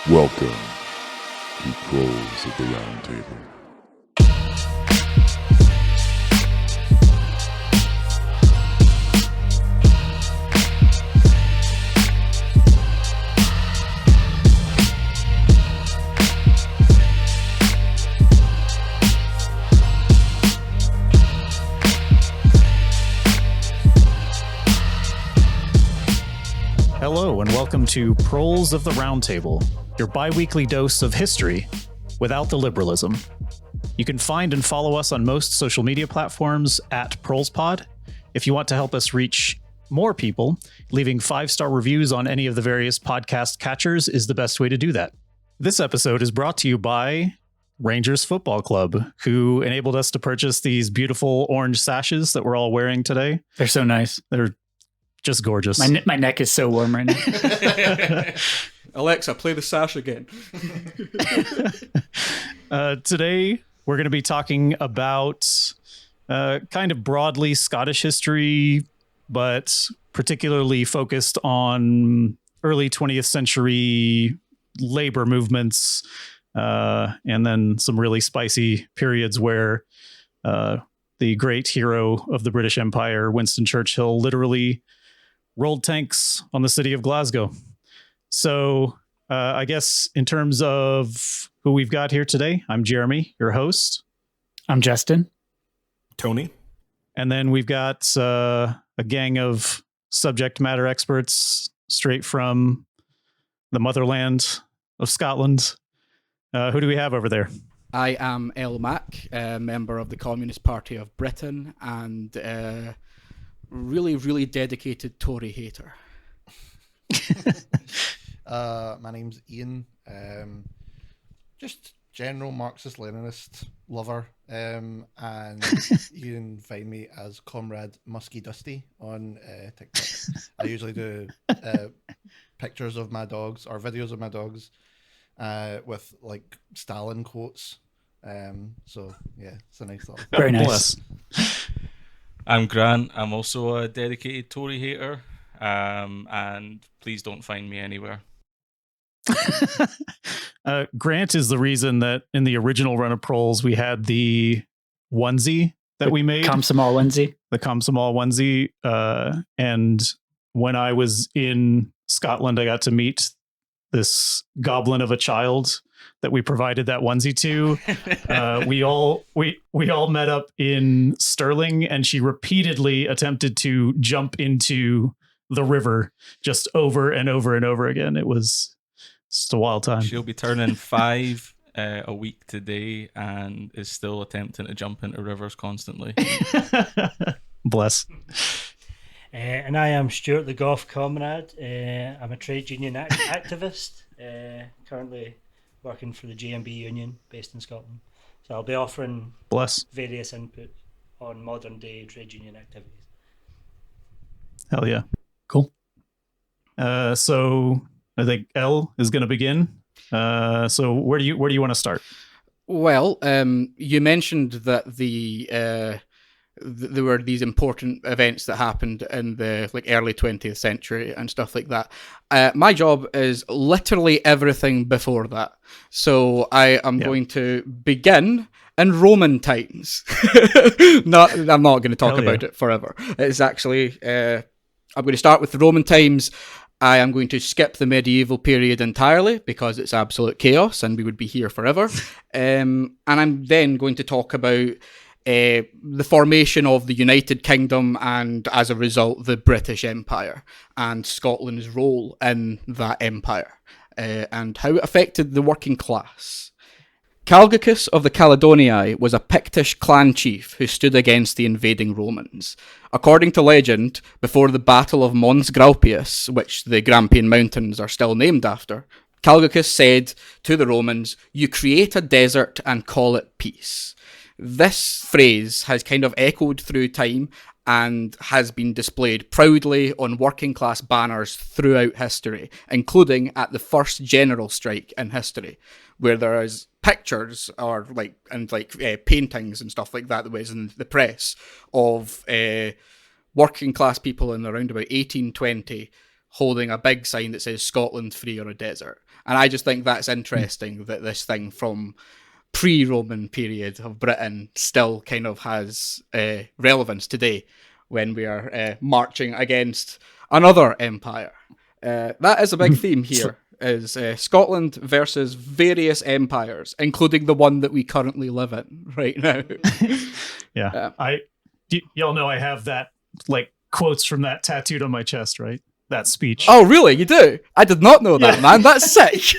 Welcome to Pros of the Round Table. Hello and welcome to Proles of the Round Table, your bi-weekly dose of history without the liberalism. You can find and follow us on most social media platforms at ProlesPod. If you want to help us reach more people, leaving 5-star reviews on any of the various podcast catchers is the best way to do that. This episode is brought to you by Rangers Football Club, who enabled us to purchase these beautiful orange sashes that we're all wearing today. They're so nice. They're just gorgeous. My neck is so warm right now. Alexa, play the sash again. Today, we're going to be talking about kind of broadly Scottish history, but particularly focused on early 20th century labor movements, and then some really spicy periods where the great hero of the British Empire, Winston Churchill, literally rolled tanks on the city of Glasgow. So I guess in terms of who we've got here today, I'm Jeremy, your host. I'm Justin. Tony. And then we've got a gang of subject matter experts straight from the motherland of Scotland. Who do we have over there? I am El Mac, a member of the Communist Party of Britain and really dedicated Tory hater. My name's Ian. Just general Marxist-Leninist lover. And you can find me as Comrade Musky Dusty on TikTok. I usually do pictures of my dogs or videos of my dogs with like Stalin quotes. So yeah, it's a nice little. Very nice. I'm Grant. I'm also a dedicated Tory hater. And please don't find me anywhere. Grant is the reason that in the original run of Proles, we had the onesie that we made. Komsomol onesie. The Komsomol onesie. And when I was in Scotland, I got to meet this goblin of a child that we provided that onesie to. We all met up in Stirling, and she repeatedly attempted to jump into the river just over and over and over again. It was just a wild time. She'll be turning 5 a week today and is still attempting to jump into rivers constantly. Bless. And I am Stuart, the Golf Comrade. I'm a trade union activist, currently working for the JMB Union based in Scotland. So I'll be offering various input on modern day trade union activities. Hell yeah. Cool. So I think Elle is going to begin. So where do you want to start? Well, you mentioned that there were these important events that happened in the early 20th century and stuff like that. My job is literally everything before that. So I am going to begin in Roman times. I'm not going to talk about it forever. It's actually, I'm going to start with the Roman times. I am going to skip the medieval period entirely because it's absolute chaos and we would be here forever. And I'm then going to talk about the formation of the United Kingdom and, as a result, the British Empire and Scotland's role in that empire and how it affected the working class. Calgacus of the Caledonii was a Pictish clan chief who stood against the invading Romans. According to legend, before the Battle of Mons Graupius, which the Grampian Mountains are still named after, Calgacus said to the Romans, "You create a desert and call it peace." This phrase has kind of echoed through time and has been displayed proudly on working class banners throughout history, including at the first general strike in history, where there is pictures or paintings and stuff like that was in the press of working class people in around about 1820 holding a big sign that says Scotland free or a desert. And I just think that's interesting that this thing from pre-Roman period of Britain still kind of has relevance today when we are marching against another empire. That is a big theme here, is Scotland versus various empires, including the one that we currently live in right now. Yeah. Y'all know I have that, like, quotes from that tattooed on my chest, right? That speech. Oh, really? You do? I did not know that, man. That's sick.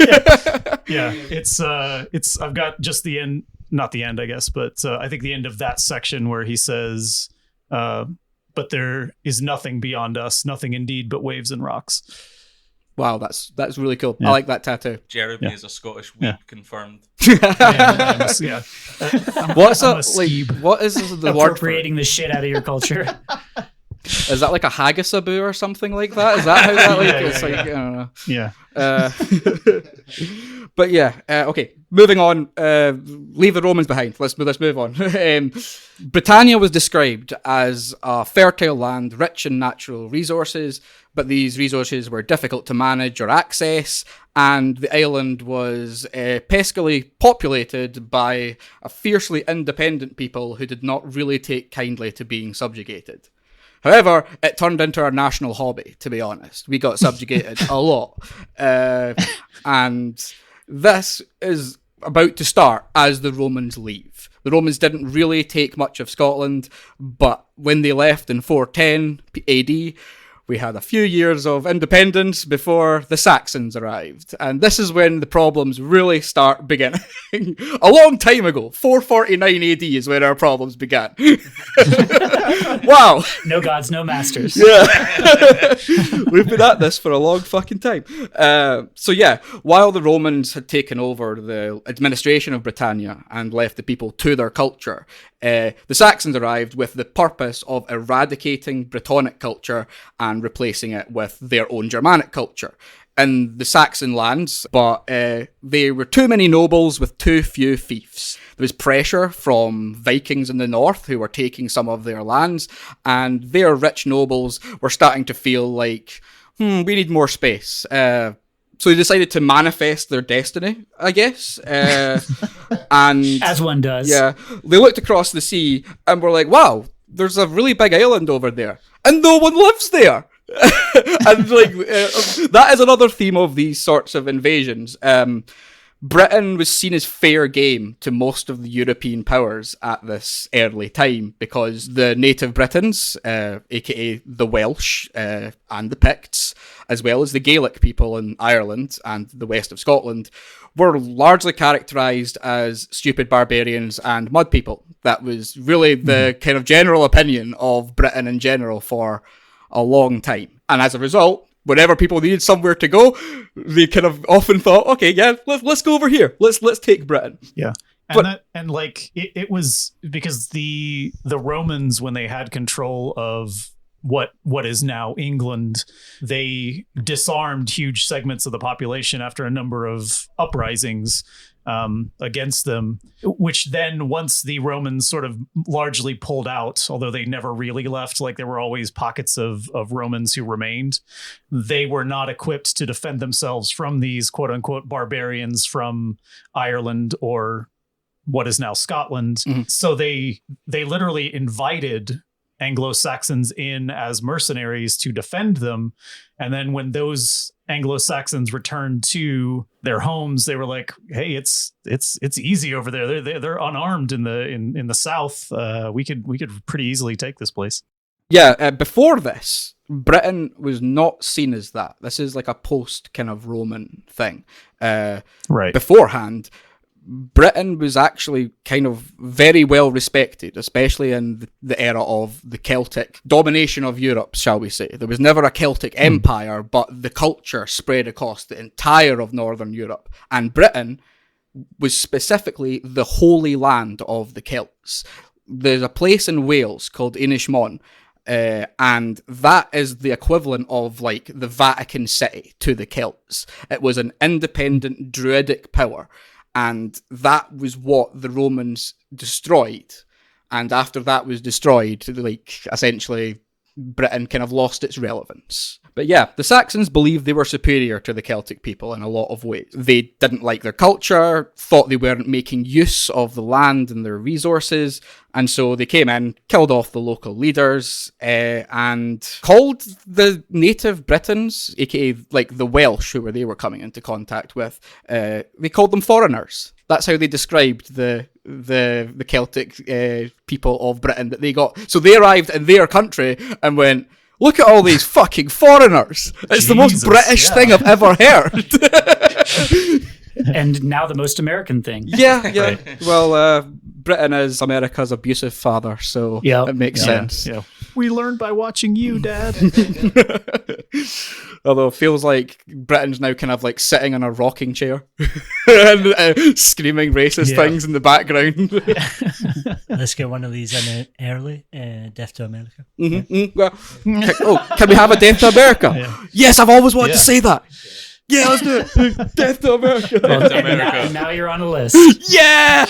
Yeah. It's I've got just the end, not the end, I guess, but I think the end of that section where he says, but there is nothing beyond us, nothing indeed but waves and rocks. Wow, that's really cool. I like that tattoo. Jeremy is a Scottish weeb, confirmed. Yeah. What's I'm a, a like? skeeb. What is the word for it? Appropriating the shit out of your culture. Is that like a haggis-aboo or something like that? Is that how that like? It's like, I don't know. Yeah. But yeah, okay. Moving on. Leave the Romans behind. Let's move on. Britannia was described as a fertile land, rich in natural resources, but these resources were difficult to manage or access, and the island was peskily populated by a fiercely independent people who did not really take kindly to being subjugated. However, it turned into our national hobby, to be honest. We got subjugated a lot. And this is about to start as the Romans leave. The Romans didn't really take much of Scotland, but when they left in 410 AD, we had a few years of independence before the Saxons arrived. And this is when the problems really start beginning. A long time ago, 449 AD is when our problems began. Wow. No gods, no masters. Yeah. We've been at this for a long fucking time. So yeah, while the Romans had taken over the administration of Britannia and left the people to their culture, the Saxons arrived with the purpose of eradicating Brittonic culture and replacing it with their own Germanic culture in the Saxon lands, but there were too many nobles with too few fiefs. There was pressure from Vikings in the north who were taking some of their lands, and their rich nobles were starting to feel like, we need more space. So they decided to manifest their destiny, I guess. And As one does. yeah, they looked across the sea and were like, wow, there's a really big island over there, and no one lives there. And like that is another theme of these sorts of invasions. Britain was seen as fair game to most of the European powers at this early time because the native Britons, aka the Welsh and the Picts, as well as the Gaelic people in Ireland and the west of Scotland, were largely characterised as stupid barbarians and mud people. That was really the kind of general opinion of Britain in general for a long time. And as a result, whenever people needed somewhere to go, they kind of often thought, okay, yeah, let's go over here. Let's take Britain. Yeah. And it was because the Romans, when they had control of what is now England, they disarmed huge segments of the population after a number of uprisings against them, which then once the Romans sort of largely pulled out, although they never really left, like there were always pockets of Romans who remained, they were not equipped to defend themselves from these quote unquote barbarians from Ireland or what is now Scotland. Mm-hmm. So they literally invited Anglo-Saxons in as mercenaries to defend them. And then when those Anglo-Saxons returned to their homes, they were like, hey, it's easy over there. They're unarmed in the south. We could pretty easily take this place. Yeah, before this, Britain was not seen as that. This is like a post kind of Roman thing. Right. Beforehand, Britain was actually kind of very well respected, especially in the era of the Celtic domination of Europe, shall we say. There was never a Celtic empire, but the culture spread across the entire of Northern Europe. And Britain was specifically the holy land of the Celts. There's a place in Wales called Inishmon, and that is the equivalent of like the Vatican City to the Celts. It was an independent druidic power. And that was what the Romans destroyed. And after that was destroyed, like, essentially, Britain kind of lost its relevance. But yeah, the Saxons believed they were superior to the Celtic people in a lot of ways. They didn't like their culture, thought they weren't making use of the land and their resources, and so they came in, killed off the local leaders, and called the native Britons, aka like the Welsh who they were coming into contact with, they called them foreigners. That's how they described the Celtic people of Britain that they got. So they arrived in their country and went, look at all these fucking foreigners. It's the most British thing I've ever heard. And now the most American thing. Yeah. Right. Well, Britain is America's abusive father, so it makes sense. Yeah. We learned by watching you, Dad. Although it feels like Britain's now kind of like sitting in a rocking chair and screaming racist things in the background. Let's get one of these in early. Death to America. Well, can we have a Death to America? Yeah. Yes, I've always wanted to say that. Yeah, let's do it. Death to America. Death to America. Now you're on a list. Yeah!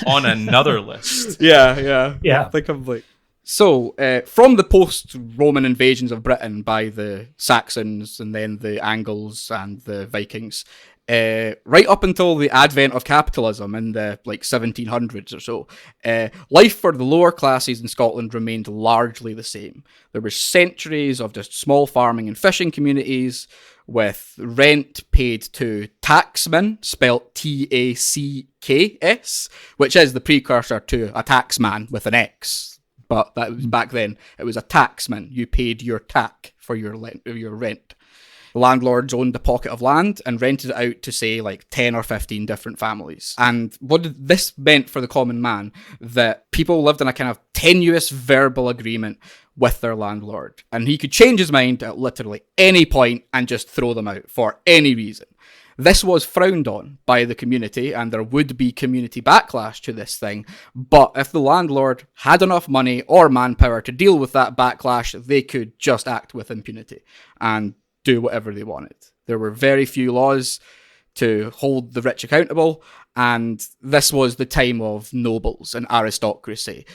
On another list. Yeah. Yeah. I think I'm like... So, from the post-Roman invasions of Britain by the Saxons and then the Angles and the Vikings, right up until the advent of capitalism in the 1700s or so, life for the lower classes in Scotland remained largely the same. There were centuries of just small farming and fishing communities, with rent paid to tacksmen, spelt T-A-C-K-S, which is the precursor to a taxman with an X. But that was back then. It was a taxman. You paid your tack for your rent. Landlords owned a pocket of land and rented it out to, say, 10 or 15 different families. And what this meant for the common man, that people lived in a kind of tenuous verbal agreement with their landlord. And he could change his mind at literally any point and just throw them out for any reason. This was frowned on by the community, and there would be community backlash to this thing. But if the landlord had enough money or manpower to deal with that backlash, they could just act with impunity and do whatever they wanted. There were very few laws to hold the rich accountable, and this was the time of nobles and aristocracy.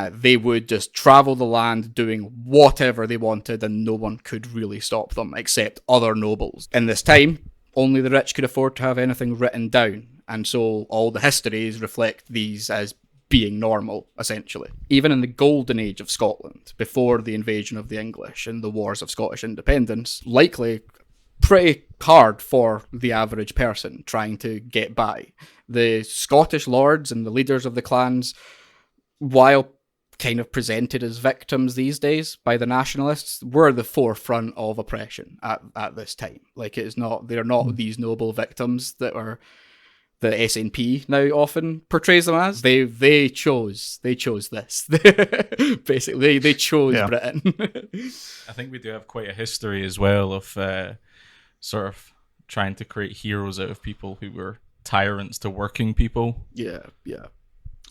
They would just travel the land doing whatever they wanted, and no one could really stop them except other nobles. In this time, only the rich could afford to have anything written down, and so all the histories reflect these as being normal, essentially. Even in the golden age of Scotland, before the invasion of the English and the wars of Scottish independence, likely pretty hard for the average person trying to get by. The Scottish lords and the leaders of the clans, while kind of presented as victims these days by the nationalists, were the forefront of oppression at this time. They're not these noble victims that are the SNP now often portrays them as. They chose this. Basically, they chose Britain. I think we do have quite a history as well of sort of trying to create heroes out of people who were tyrants to working people. Yeah.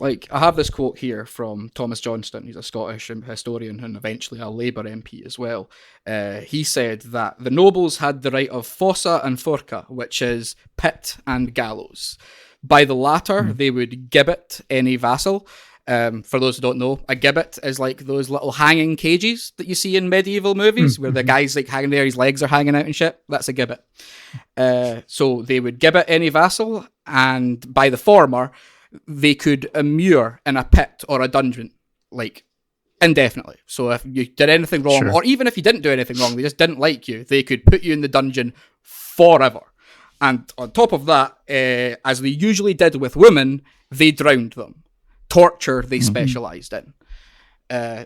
I have this quote here from Thomas Johnston. He's a Scottish historian and eventually a Labour MP as well. He said that the nobles had the right of fossa and forca, which is pit and gallows. By the latter, they would gibbet any vassal. For those who don't know, a gibbet is like those little hanging cages that you see in medieval movies where the guy's hanging there, his legs are hanging out and shit. That's a gibbet. So they would gibbet any vassal, and by the former, they could immure in a pit or a dungeon, indefinitely. So if you did anything wrong, or even if you didn't do anything wrong, they just didn't like you, they could put you in the dungeon forever. And on top of that, as they usually did with women, they drowned them. Torture they specialised in.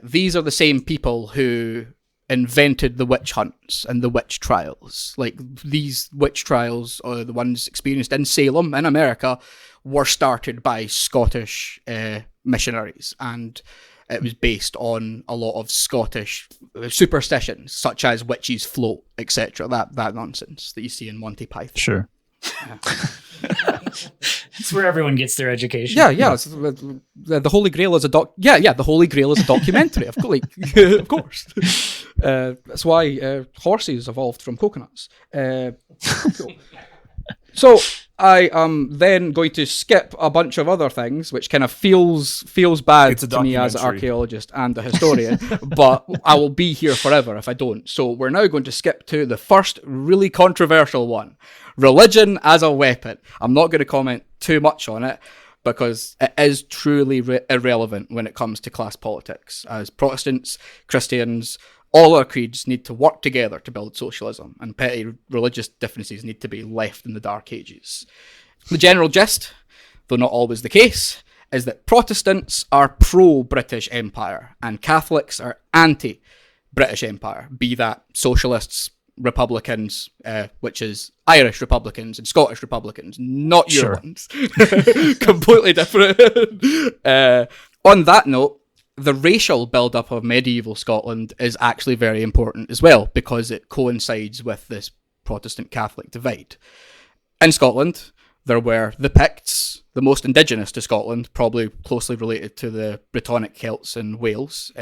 These are the same people who invented the witch hunts and the witch trials. These witch trials, or the ones experienced in Salem in America, were started by Scottish missionaries, and it was based on a lot of Scottish superstitions, such as witches float, etc. That nonsense that you see in Monty Python. Sure. It's where everyone gets their education. Yeah. The Holy Grail is a the Holy Grail is a documentary. Of course. That's why horses evolved from coconuts. Cool. So I am then going to skip a bunch of other things, which kind of feels bad It's a to me as an documentary. archaeologist and a historian, but I will be here forever if I don't. So we're now going to skip to the first really controversial one, religion as a weapon. I'm not going to comment too much on it, because it is truly irrelevant when it comes to class politics, as Protestants, Christians, all our creeds need to work together to build socialism, and petty religious differences need to be left in the Dark Ages. The general gist, though not always the case, is that Protestants are pro-British Empire and Catholics are anti-British Empire, be that socialists, Republicans, which is Irish Republicans and Scottish Republicans, not your ones. Completely different. On that note, the racial build-up of medieval Scotland is actually very important as well, because it coincides with this Protestant-Catholic divide. In Scotland, there were the Picts, the most indigenous to Scotland, probably closely related to the Brittonic Celts in Wales.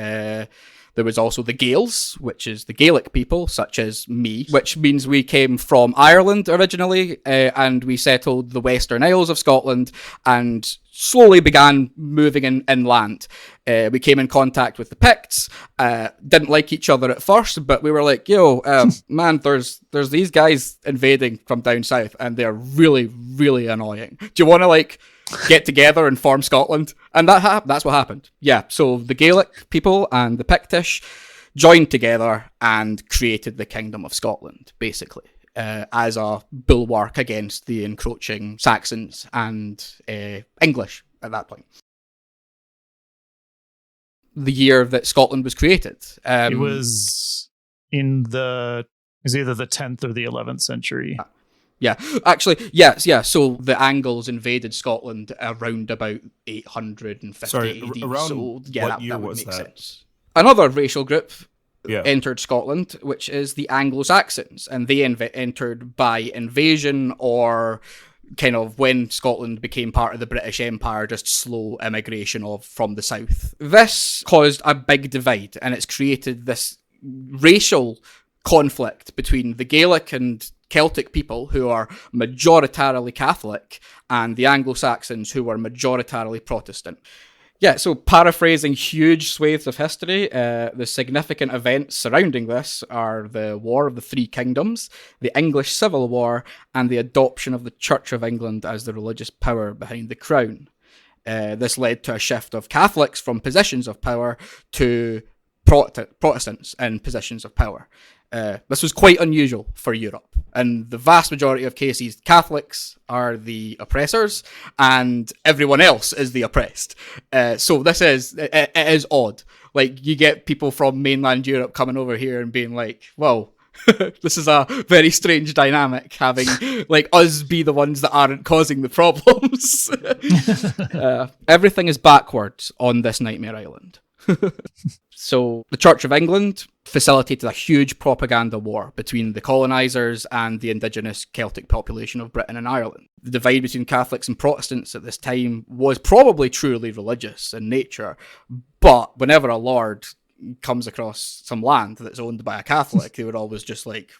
There was also the Gaels, which is the Gaelic people, such as me, which means we came from Ireland originally, and we settled the Western Isles of Scotland and slowly began moving inland. We came in contact with the Picts, didn't like each other at first, but we were like, yo, man, there's these guys invading from down south, and they're really, really annoying. Do you want to, get together and form Scotland? And that's what happened. Yeah, so the Gaelic people and the Pictish joined together and created the Kingdom of Scotland, basically, as a bulwark against the encroaching Saxons and English at that point. The year that Scotland was created. It was either the 10th or the 11th century. Yeah, actually, yes, yeah. So the Angles invaded Scotland around about 850 Sorry, AD. around so yeah, what year that would was make that? sense. Another racial group Yeah. entered Scotland, which is the Anglo-Saxons, and they entered by invasion or kind of when Scotland became part of the British Empire, just slow immigration from the south. This caused a big divide, and it's created this racial conflict between the Gaelic and Celtic people, who are majoritarily Catholic, and the Anglo-Saxons, who were majoritarily Protestant. Yeah, so paraphrasing huge swathes of history, the significant events surrounding this are the War of the Three Kingdoms, the English Civil War, and the adoption of the Church of England as the religious power behind the crown. This led to a shift of Catholics from positions of power to Protestants in positions of power. This was quite unusual for Europe. In the vast majority of cases, Catholics are the oppressors and everyone else is the oppressed. So it is odd. You get people from mainland Europe coming over here and being like, whoa, this is a very strange dynamic, having us be the ones that aren't causing the problems. Everything is backwards on this nightmare island. So the Church of England facilitated a huge propaganda war between the colonisers and the indigenous Celtic population of Britain and Ireland. The divide between Catholics and Protestants at this time was probably truly religious in nature, but whenever a lord comes across some land that's owned by a Catholic, they were always just like,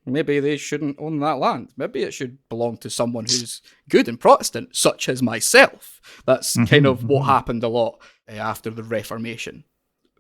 maybe they shouldn't own that land. Maybe it should belong to someone who's good and Protestant, such as myself. That's kind of what happened a lot after the Reformation.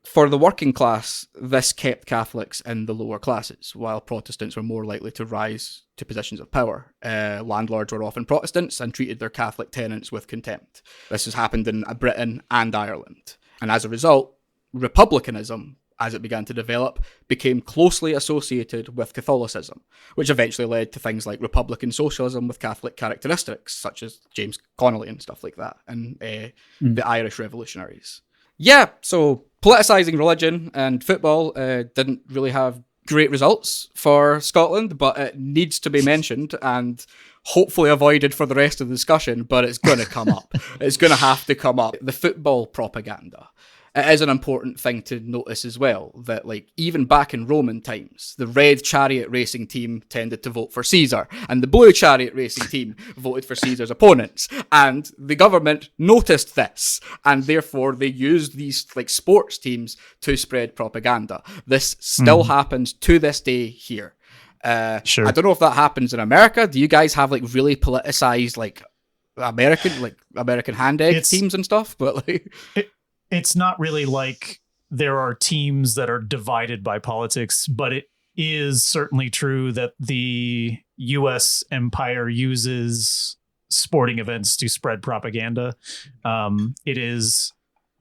For the working class, this kept Catholics in the lower classes, while Protestants were more likely to rise to positions of power. Landlords were often Protestants and treated their Catholic tenants with contempt. This has happened in Britain and Ireland. And as a result, republicanism, as it began to develop, became closely associated with Catholicism, which eventually led to things like Republican socialism with Catholic characteristics, such as James Connolly and stuff like that, and the Irish revolutionaries. Yeah, so politicising religion and football didn't really have great results for Scotland, but it needs to be mentioned and hopefully avoided for the rest of the discussion, but it's going to come up. It's going to have to come up. The football propaganda. It is an important thing to notice as well, that even back in Roman times, the red chariot racing team tended to vote for Caesar, and the blue chariot racing team voted for Caesar's opponents. And the government noticed this, and therefore they used these sports teams to spread propaganda. This still happens to this day here. Sure. I don't know if that happens in America. Do you guys have like really politicized like American hand egg teams and stuff? But like, it's not really like there are teams that are divided by politics, but it is certainly true that the U.S. empire uses sporting events to spread propaganda. It is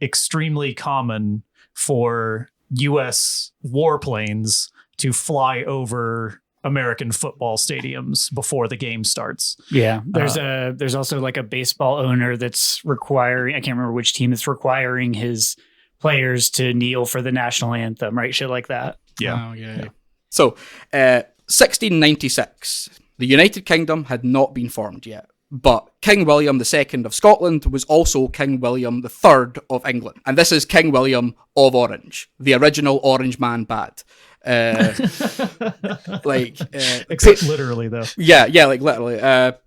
extremely common for U.S. warplanes to fly over American football stadiums before the game starts. Yeah, there's also like a baseball owner that's requiring, I can't remember which team, that's requiring his players to kneel for the national anthem, right? Shit like that. Yeah. Oh, yeah. So, 1696, the United Kingdom had not been formed yet. But King William II of Scotland was also King William III of England. And this is King William of Orange, the original Orange Man Bad. Except literally, though. Yeah, like literally.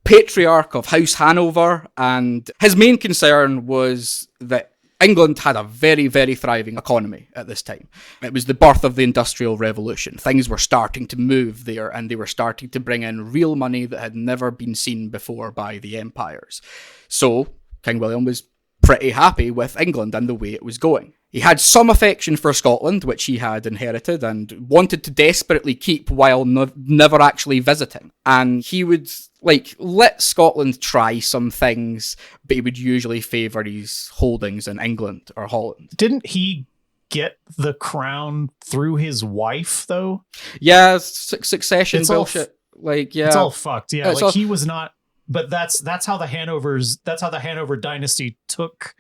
Patriarch of House Hanover. And his main concern was that England had a very, very thriving economy at this time. It was the birth of the Industrial Revolution. Things were starting to move there, and they were starting to bring in real money that had never been seen before by the empires. So, King William was pretty happy with England and the way it was going. He had some affection for Scotland, which he had inherited and wanted to desperately keep while never actually visiting. And he would let Scotland try some things, but he would usually favour his holdings in England or Holland. Didn't he get the crown through his wife, though? Yeah, succession bullshit. It's all fucked. Yeah, he was not. But that's how the Hanover dynasty took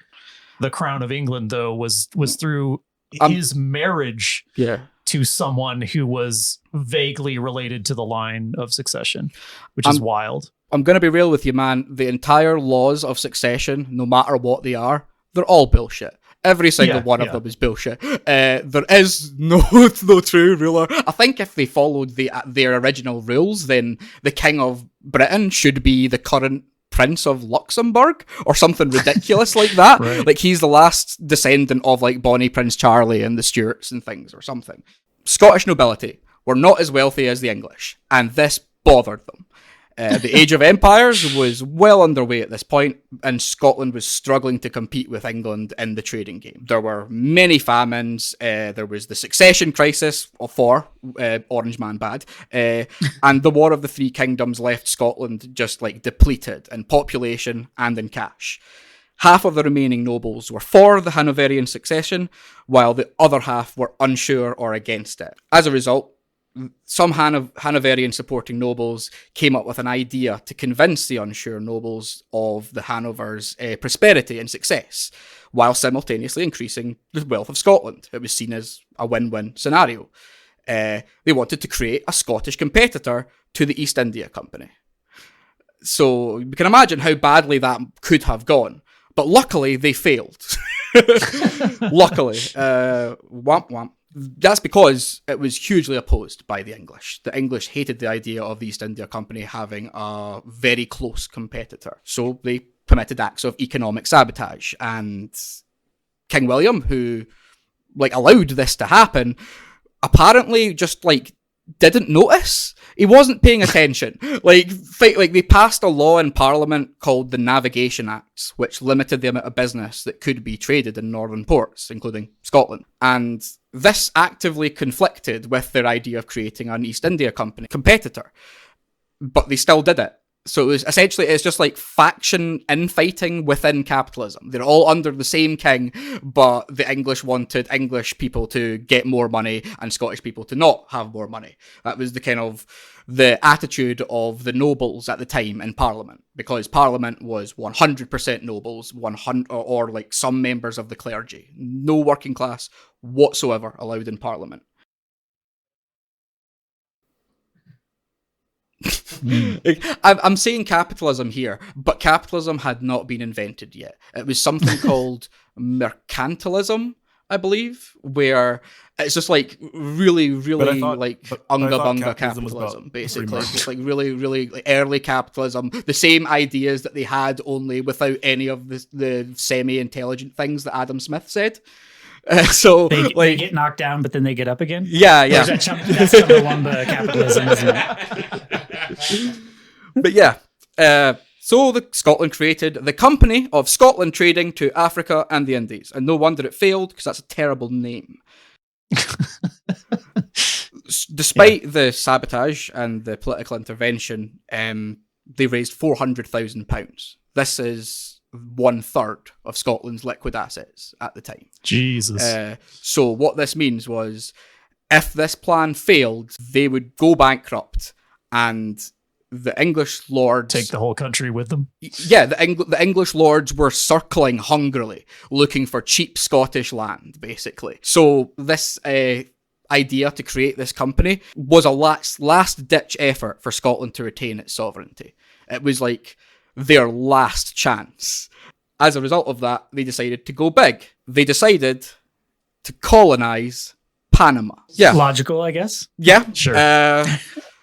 the crown of England, though, was through his marriage to someone who was vaguely related to the line of succession, which is wild. I'm going to be real with you, man. The entire laws of succession, no matter what they are, they're all bullshit. Every single one of them is bullshit. There is no true ruler. I think if they followed their original rules, then the King of Britain should be the current Prince of Luxembourg or something ridiculous like that. Right. Like he's the last descendant of like Bonnie Prince Charlie and the Stuarts and things or something. Scottish nobility were not as wealthy as the English, and this bothered them. The Age of Empires was well underway at this point, and Scotland was struggling to compete with England in the trading game. There were many famines. There was the succession crisis for Orange Man Bad, and the War of the Three Kingdoms left Scotland just like depleted in population and in cash. Half of the remaining nobles were for the Hanoverian succession, while the other half were unsure or against it. As a result, some Hanoverian supporting nobles came up with an idea to convince the unsure nobles of the Hanover's prosperity and success, while simultaneously increasing the wealth of Scotland. It was seen as a win-win scenario. They wanted to create a Scottish competitor to the East India Company. So you can imagine how badly that could have gone. But luckily, they failed. Luckily. Womp womp. That's because it was hugely opposed by the English. The English hated the idea of the East India Company having a very close competitor. So they committed acts of economic sabotage. And King William, who allowed this to happen, apparently just didn't notice. He wasn't paying attention. They passed a law in Parliament called the Navigation Acts, which limited the amount of business that could be traded in northern ports, including Scotland. And this actively conflicted with their idea of creating an East India Company competitor. But they still did it. So it was essentially, it's just like faction infighting within capitalism. They're all under the same king, but the English wanted English people to get more money and Scottish people to not have more money. That was the attitude of the nobles at the time in Parliament, because Parliament was 100% nobles, 100 or some members of the clergy. No working class whatsoever allowed in Parliament. I'm saying capitalism here, but capitalism had not been invented yet. It was something called mercantilism, I believe, where it's just really unga bunga capitalism, basically. Just really early capitalism, the same ideas that they had, only without any of the semi-intelligent things that Adam Smith said. So they get knocked down, but then they get up again. Yeah. Or is that's Chumbawamba capitalism, isn't it? But yeah, so Scotland created the Company of Scotland Trading to Africa and the Indies, and no wonder it failed, because that's a terrible name. Despite the sabotage and the political intervention, they raised £400,000. This is 1/3 of Scotland's liquid assets at the time. Jesus. So what this means was, if this plan failed, they would go bankrupt, and the English lords Take the whole country with them. Yeah, the English lords were circling hungrily, looking for cheap Scottish land, basically. So this idea to create this company was a last-ditch effort for Scotland to retain its sovereignty. It was like their last chance. As a result of that, they decided to go big. They decided to colonise Panama. Yeah. Logical, I guess. Yeah. Sure.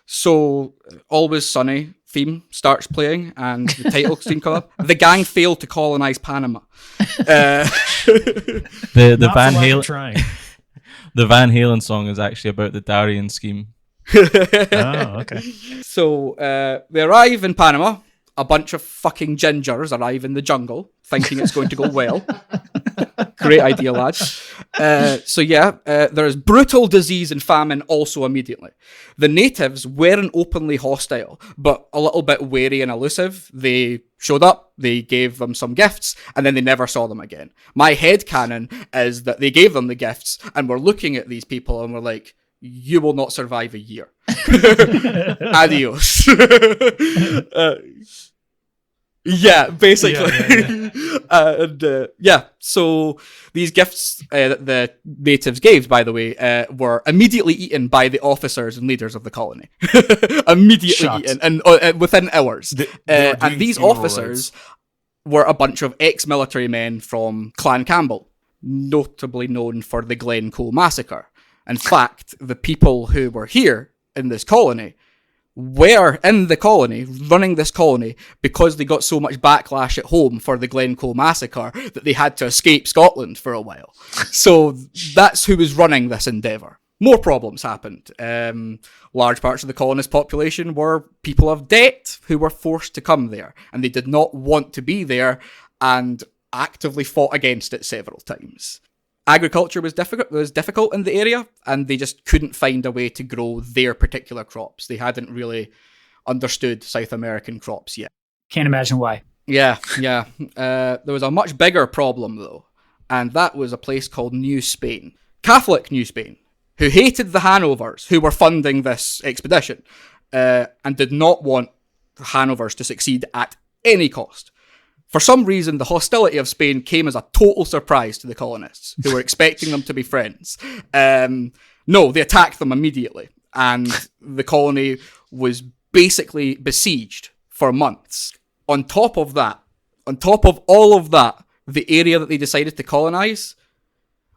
So, Always Sunny theme starts playing, and the title scene comes up. The gang failed to colonise Panama. The Not Van for lack of Halen trying. the Van Halen song is actually about the Darien scheme. Oh, okay. So, they arrive in Panama. A bunch of fucking gingers arrive in the jungle, thinking it's going to go well. Great idea, lads. There's brutal disease and famine also immediately. The natives weren't openly hostile, but a little bit wary and elusive. They showed up, they gave them some gifts, and then they never saw them again. My headcanon is that they gave them the gifts, and we're looking at these people, and we're like, you will not survive a year. Adios. Yeah, basically. So these gifts that the natives gave, by the way, were immediately eaten by the officers and leaders of the colony. Immediately Shocked. eaten, and within hours. And these officers were a bunch of ex-military men from Clan Campbell, notably known for the Glencoe massacre. In fact, the people who were here in this colony were in the colony, running this colony, because they got so much backlash at home for the Glencoe massacre that they had to escape Scotland for a while. So that's who was running this endeavour. More problems happened. Large parts of the colonist population were people of debt who were forced to come there, and they did not want to be there and actively fought against it several times. Agriculture was difficult in the area, and they just couldn't find a way to grow their particular crops. They hadn't really understood South American crops yet. Can't imagine why. Yeah. There was a much bigger problem, though, and that was a place called New Spain. Catholic New Spain, who hated the Hanovers, who were funding this expedition, and did not want the Hanovers to succeed at any cost. For some reason, the hostility of Spain came as a total surprise to the colonists, who were expecting them to be friends. No, they attacked them immediately, and the colony was basically besieged for months. On top of all of that, the area that they decided to colonise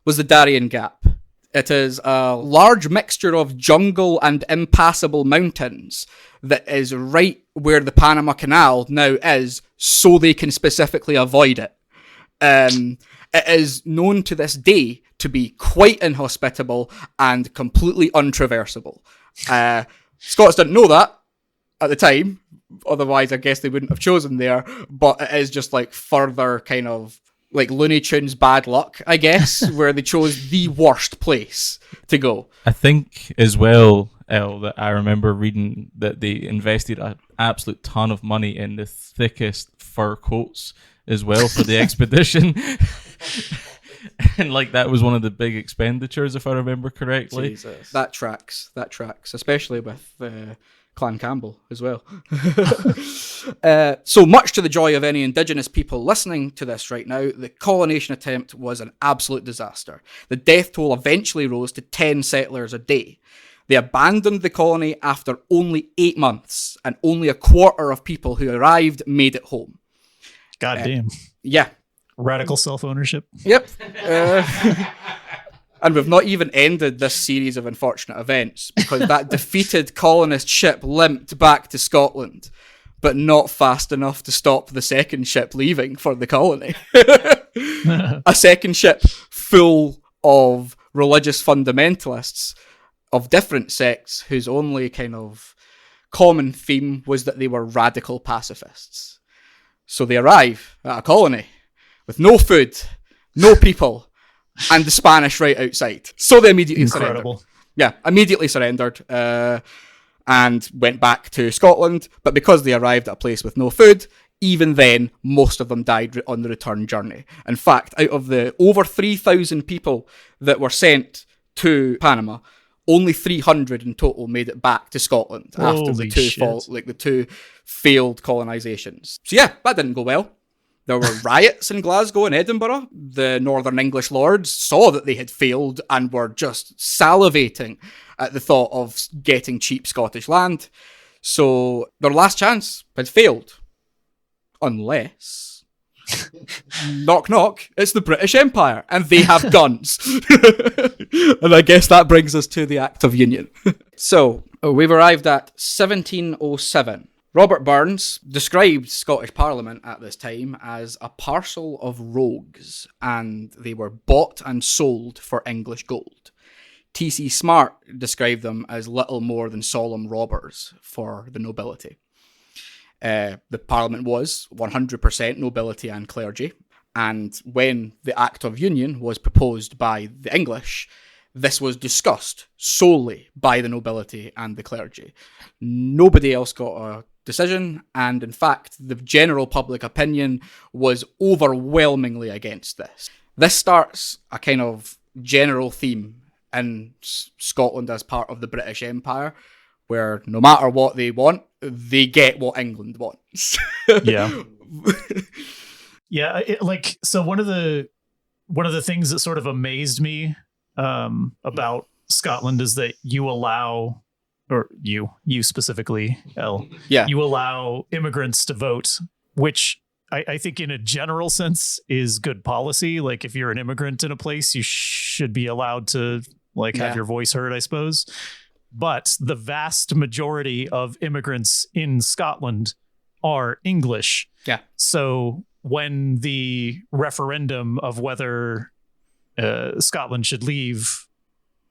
was the Darien Gap. It is a large mixture of jungle and impassable mountains that is right where the Panama Canal now is, so they can specifically avoid it. It is known to this day to be quite inhospitable and completely untraversable. Scots didn't know that at the time, otherwise I guess they wouldn't have chosen there, but it is just like further kind of like Looney Tunes bad luck, I guess, where they chose the worst place to go. I think as well, El, that I remember reading that they invested an absolute ton of money in the thickest fur coats as well for the expedition. And like that was one of the big expenditures, if I remember correctly. Jesus. That tracks, especially with Clan Campbell as well. So much to the joy of any Indigenous people listening to this right now, the colonization attempt was an absolute disaster. The death toll eventually rose to 10 settlers a day. They abandoned the colony after only 8 months, and only a quarter of people who arrived made it home. God damn. Yeah. Radical self-ownership. Yep. And we've not even ended this series of unfortunate events, because that defeated colonist ship limped back to Scotland, but not fast enough to stop the second ship leaving for the colony. A second ship full of religious fundamentalists of different sects whose only kind of common theme was that they were radical pacifists. So they arrive at a colony with no food, no people, and the Spanish right outside. So they immediately surrendered. Yeah, immediately surrendered and went back to Scotland. But because they arrived at a place with no food, even then, most of them died on the return journey. In fact, out of the over 3,000 people that were sent to Panama, only 300 in total made it back to Scotland after the two failed colonisations. So yeah, that didn't go well. There were riots in Glasgow and Edinburgh. The Northern English lords saw that they had failed and were just salivating at the thought of getting cheap Scottish land. So their last chance had failed. Unless, knock knock, it's the British Empire and they have guns. And I guess that brings us to the Act of Union. So we've arrived at 1707. Robert Burns described Scottish Parliament at this time as a parcel of rogues, and they were bought and sold for English gold. T.C. Smart described them as little more than solemn robbers for the nobility. The Parliament was 100% nobility and clergy, and when the Act of Union was proposed by the English, this was discussed solely by the nobility and the clergy. Nobody else got a decision, and in fact, the general public opinion was overwhelmingly against this. This starts a kind of general theme in Scotland as part of the British Empire, where no matter what they want, they get what England wants. Yeah. Yeah. So one of the things that sort of amazed me about Scotland is that you allow, or you specifically, Elle, you allow immigrants to vote, which I think in a general sense is good policy. Like if you're an immigrant in a place, you should be allowed to have your voice heard, I suppose. But the vast majority of immigrants in Scotland are English. Yeah. So when the referendum of whether Scotland should leave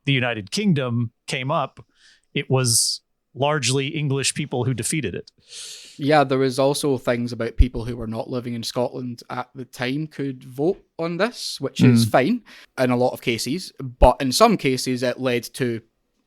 the United Kingdom came up, it was largely English people who defeated it. Yeah, there was also things about people who were not living in Scotland at the time could vote on this, which is fine in a lot of cases. But in some cases, it led to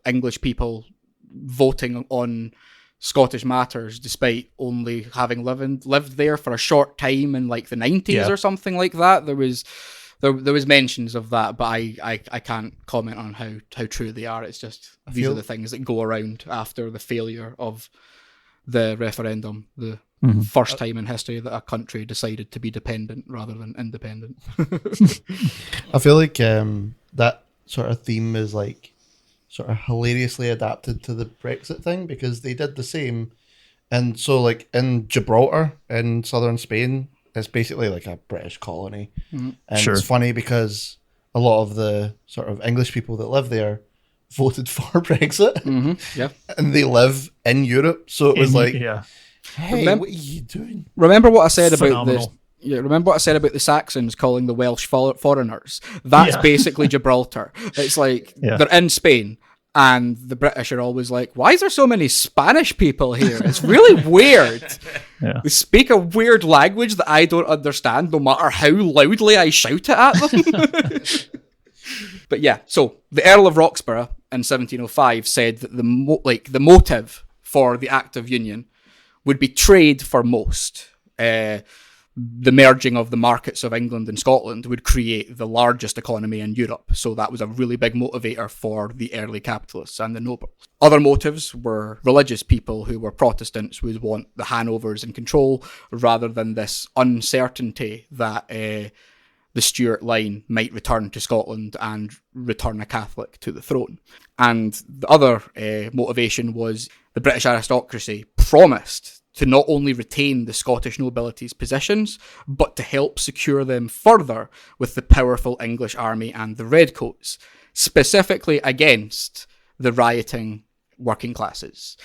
English people voting on Scottish matters despite only having lived there for a short time in like the 90s or something like that. There was mentions of that, but I can't comment on how true they are. It's just these are the things that go around after the failure of the referendum, the first time in history that a country decided to be dependent rather than independent. I feel like that sort of theme is like sort of hilariously adapted to the Brexit thing, because they did the same. And so like in Gibraltar in southern Spain, it's basically like a British colony. And it's funny because a lot of the sort of English people that live there voted for Brexit. Yeah. And they live in Europe. So it was hey, what are you doing? Remember what I said about this? Yeah, remember what I said about the Saxons calling the Welsh foreigners? That's basically Gibraltar. It's like they're in Spain, and the British are always like, why is there so many Spanish people here? It's really weird. They speak a weird language that I don't understand, no matter how loudly I shout it at them. But yeah, so the Earl of Roxburgh in 1705 said that the motive for the Act of Union would be trade for most. The merging of the markets of England and Scotland would create the largest economy in Europe. So that was a really big motivator for the early capitalists and the nobles. Other motives were religious people who were Protestants would want the Hanovers in control rather than this uncertainty that the Stuart line might return to Scotland and return a Catholic to the throne. And the other motivation was the British aristocracy promised to not only retain the Scottish nobility's positions, but to help secure them further with the powerful English army and the Redcoats, specifically against the rioting working classes.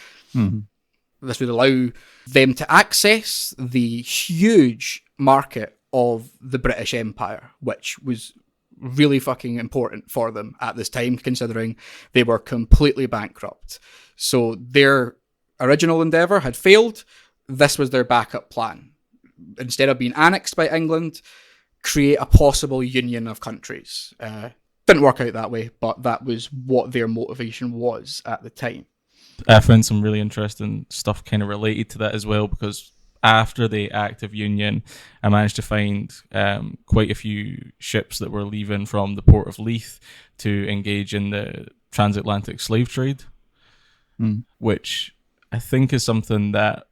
This would allow them to access the huge market of the British Empire, which was really fucking important for them at this time, considering they were completely bankrupt. So their original endeavour had failed. This was their backup plan. Instead of being annexed by England, create a possible union of countries. Didn't work out that way, but that was what their motivation was at the time. I found some really interesting stuff kind of related to that as well, because after the Act of Union, I managed to find quite a few ships that were leaving from the port of Leith to engage in the transatlantic slave trade, which I think is something that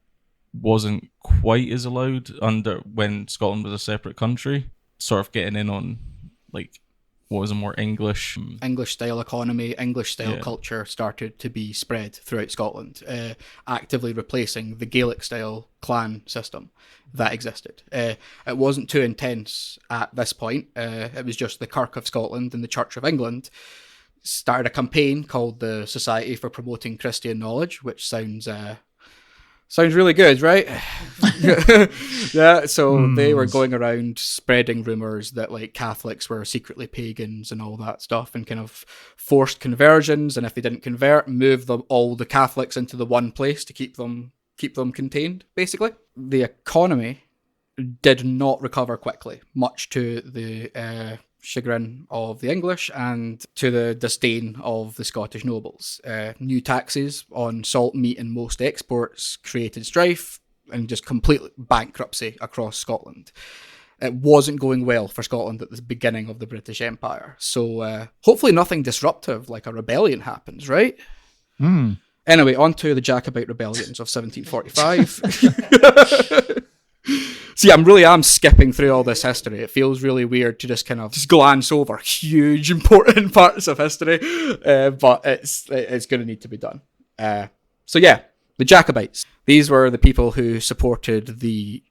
wasn't quite as allowed under when Scotland was a separate country. Sort of getting in on like what was a more English style economy, English style culture started to be spread throughout Scotland, actively replacing the Gaelic style clan system that existed. It wasn't too intense at this point. It was just the Kirk of Scotland and the Church of England started a campaign called the Society for Promoting Christian Knowledge, which sounds really good, right? Yeah, so they were going around spreading rumours that like Catholics were secretly pagans and all that stuff, and kind of forced conversions, and if they didn't convert, move all the Catholics into the one place to keep them contained, basically. The economy did not recover quickly, much to the chagrin of the English and to the disdain of the Scottish nobles. New taxes on salt, meat and most exports created strife and just complete bankruptcy across Scotland. It wasn't going well for Scotland at the beginning of the British Empire. So hopefully nothing disruptive like a rebellion happens, right? Anyway, on to the Jacobite rebellions of 1745. See, I'm skipping through all this history. It feels really weird to just kind of glance over huge, important parts of history, but it's going to need to be done. So yeah, the Jacobites. These were the people who supported the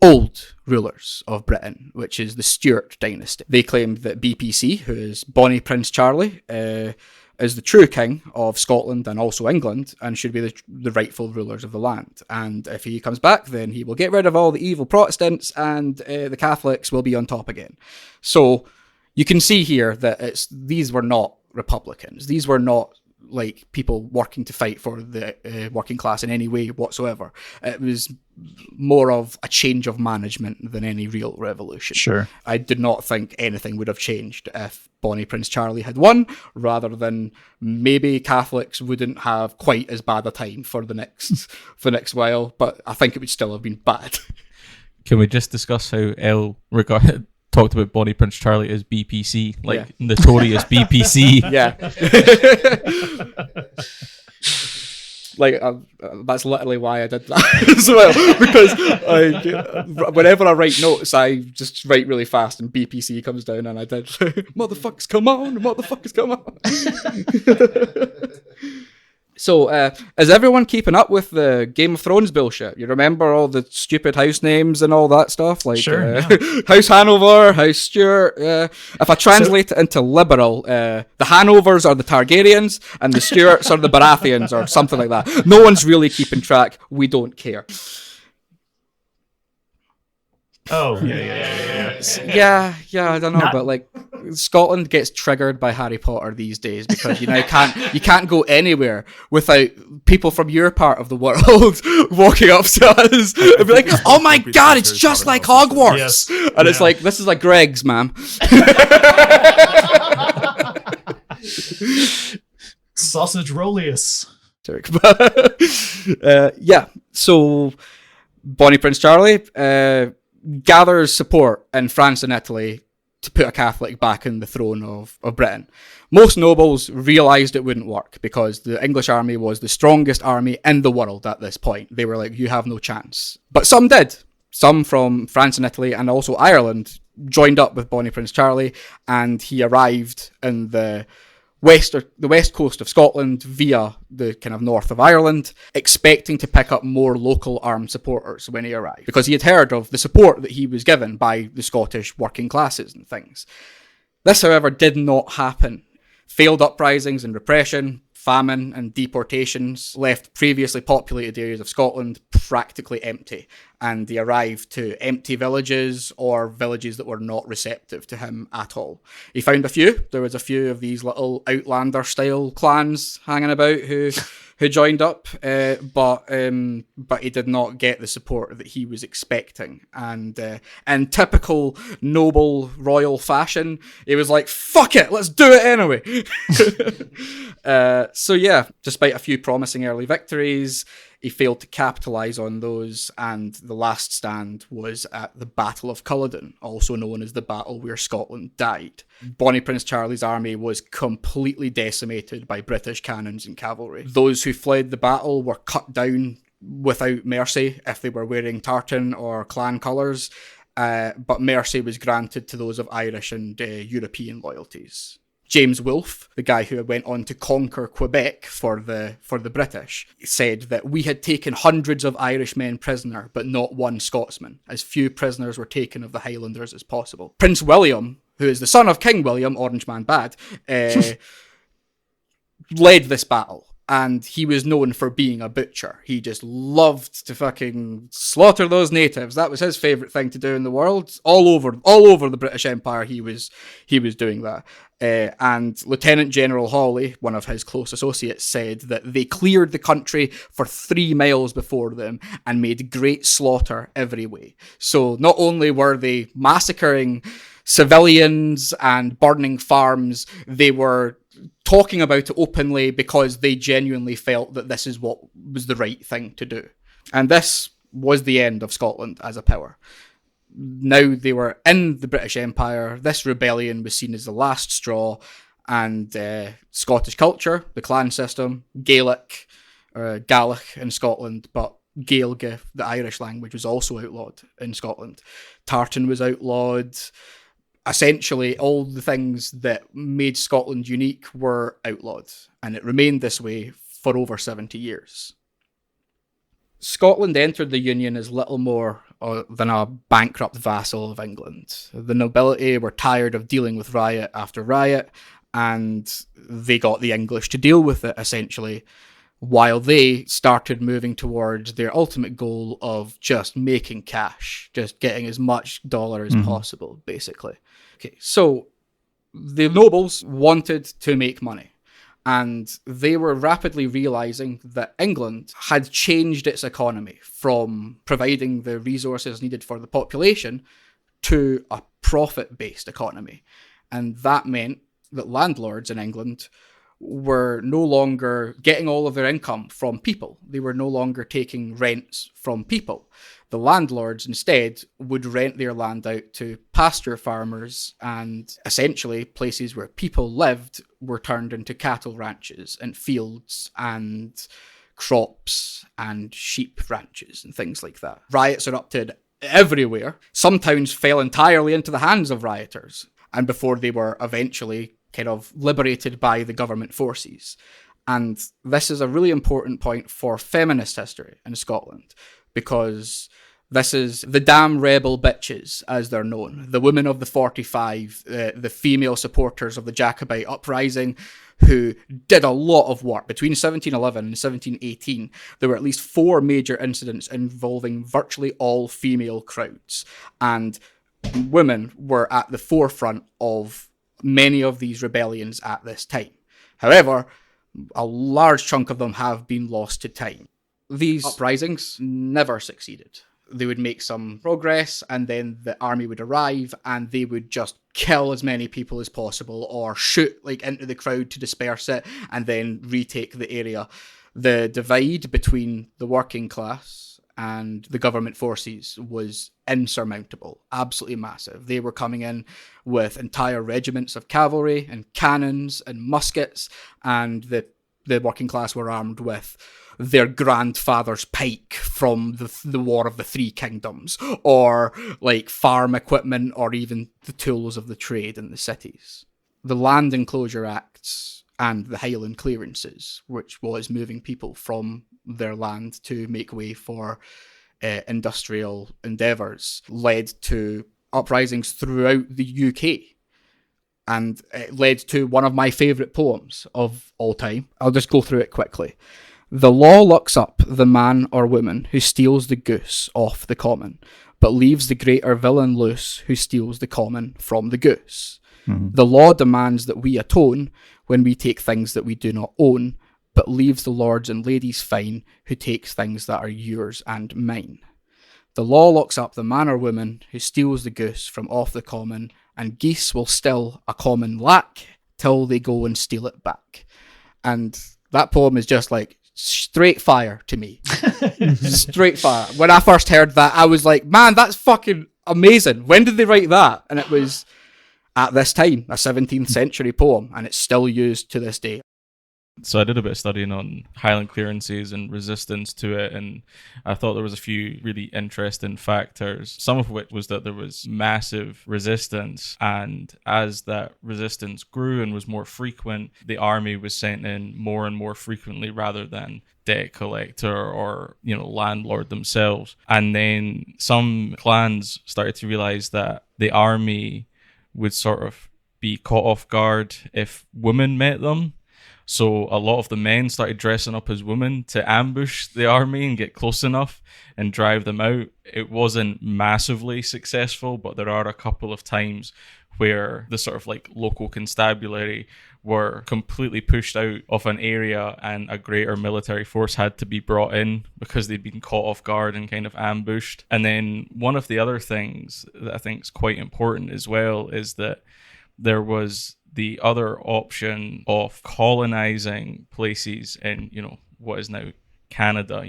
old rulers of Britain, which is the Stuart dynasty. They claimed that BPC, who is Bonnie Prince Charlie, is the true king of Scotland and also England, and should be the rightful rulers of the land. And if he comes back, then he will get rid of all the evil Protestants, and the Catholics will be on top again. So you can see here that these were not Republicans. These were not like people working to fight for the working class in any way whatsoever. It was more of a change of management than any real revolution. Sure. I did not think anything would have changed if Bonnie Prince Charlie had won, rather than maybe Catholics wouldn't have quite as bad a time for the next while, but I think it would still have been bad. Can we just discuss how Elle talked about Bonnie Prince Charlie as BPC, like notorious BPC? Yeah. Like, that's literally why I did that as well, because whenever I write notes, I just write really fast and BPC comes down, and I did motherfuckers come on. So, is everyone keeping up with the Game of Thrones bullshit? You remember all the stupid house names and all that stuff? Like, sure, House Hanover, House Stuart. If I translate it into liberal, the Hanovers are the Targaryens, and the Stuarts are the Baratheons, or something like that. No one's really keeping track. We don't care. Oh, Yeah, I don't know, but like Scotland gets triggered by Harry Potter these days, because you can't go anywhere without people from your part of the world walking up to us and be like, "Oh my god, it's just like Hogwarts!" Yes. And it's like, "This is like Greg's, ma'am." Sausage Rollius. Yeah, so Bonnie Prince Charlie gathers support in France and Italy to put a Catholic back in the throne of Britain. Most nobles realised it wouldn't work, because the English army was the strongest army in the world at this point. They were like, you have no chance. But some did. Some from France and Italy and also Ireland joined up with Bonnie Prince Charlie, and he arrived in the west coast of Scotland via the kind of north of Ireland, expecting to pick up more local armed supporters when he arrived, because he had heard of the support that he was given by the Scottish working classes and things. This, however, did not happen. Failed uprisings and repression famine and deportations left previously populated areas of Scotland practically empty, and they arrived to empty villages or villages that were not receptive to him at all. He found a few. There was a few of these little Outlander-style clans hanging about who joined up, but he did not get the support that he was expecting. And in typical noble royal fashion, he was like, "Fuck it, let's do it anyway." So yeah, despite a few promising early victories, he failed to capitalise on those, and the last stand was at the Battle of Culloden, also known as the battle where Scotland died. Bonnie Prince Charlie's army was completely decimated by British cannons and cavalry. Those who fled the battle were cut down without mercy if they were wearing tartan or clan colours, but mercy was granted to those of Irish and European loyalties. James Wolfe, the guy who went on to conquer Quebec for the British, said that we had taken hundreds of Irishmen prisoner, but not one Scotsman. As few prisoners were taken of the Highlanders as possible. Prince William, who is the son of King William, Orange Man Bad, led this battle. And he was known for being a butcher. He just loved to fucking slaughter those natives. That was his favourite thing to do in the world. All over the British Empire, he was doing that. And Lieutenant General Hawley, one of his close associates, said that they cleared the country for 3 miles before them and made great slaughter every way. So not only were they massacring civilians and burning farms, they were talking about it openly because they genuinely felt that this is what was the right thing to do. And this was the end of Scotland as a power. Now they were in the British Empire. This rebellion was seen as the last straw, and Scottish culture, the clan system, Gaelic in Scotland, but Gaeilge, the Irish language, was also outlawed in Scotland. Tartan was outlawed. Essentially, all the things that made Scotland unique were outlawed, and it remained this way for over 70 years. Scotland entered the Union as little more than a bankrupt vassal of England. The nobility were tired of dealing with riot after riot, and they got the English to deal with it, essentially, while they started moving towards their ultimate goal of just making cash, just getting as much dollar as possible, basically. Okay, so the nobles wanted to make money, and they were rapidly realizing that England had changed its economy from providing the resources needed for the population to a profit-based economy. And that meant that landlords in England were no longer getting all of their income from people. They were no longer taking rents from people. The landlords instead would rent their land out to pasture farmers, and essentially places where people lived were turned into cattle ranches and fields and crops and sheep ranches and things like that. Riots erupted everywhere. Some towns fell entirely into the hands of rioters, and before they were eventually kind of liberated by the government forces. And this is a really important point for feminist history in Scotland, because this is the damn rebel bitches, as they're known, the women of the 45, the female supporters of the Jacobite uprising, who did a lot of work. Between 1711 and 1718, there were at least 4 major incidents involving virtually all female crowds, and women were at the forefront of many of these rebellions at this time. However, a large chunk of them have been lost to time. These uprisings never succeeded. They would make some progress, and then the army would arrive and they would just kill as many people as possible or shoot into the crowd to disperse it and then retake the area. The divide between the working class and the government forces was insurmountable, absolutely massive. They were coming in with entire regiments of cavalry and cannons and muskets, and the working class were armed with their grandfather's pike from the War of the Three Kingdoms, or farm equipment, or even the tools of the trade in the cities. The Land Enclosure Acts and the Highland Clearances, which was moving people from their land to make way for industrial endeavours, led to uprisings throughout the UK. And it led to one of my favourite poems of all time. I'll just go through it quickly. The law locks up the man or woman who steals the goose off the common, but leaves the greater villain loose who steals the common from the goose. The law demands that we atone when we take things that we do not own, but leaves the lords and ladies fine who takes things that are yours and mine. The law locks up the man or woman who steals the goose from off the common, and geese will still a common lack till they go and steal it back. And that poem is just like straight fire to me. Straight fire. When I first heard that, I was like, man, that's fucking amazing. When did they write that? And it was at this time, a 17th century poem, and it's still used to this day. So I did a bit of studying on Highland clearances and resistance to it, and I thought there was a few really interesting factors, some of which was that there was massive resistance, and as that resistance grew and was more frequent, the army was sent in more and more frequently rather than debt collector or, landlord themselves. And then some clans started to realize that the army would sort of be caught off guard if women met them. So a lot of the men started dressing up as women to ambush the army and get close enough and drive them out. It wasn't massively successful, but there are a couple of times where the sort of like local constabulary were completely pushed out of an area and a greater military force had to be brought in because they'd been caught off guard and kind of ambushed. And then one of the other things that I think is quite important as well is that there was the other option of colonizing places in, what is now Canada,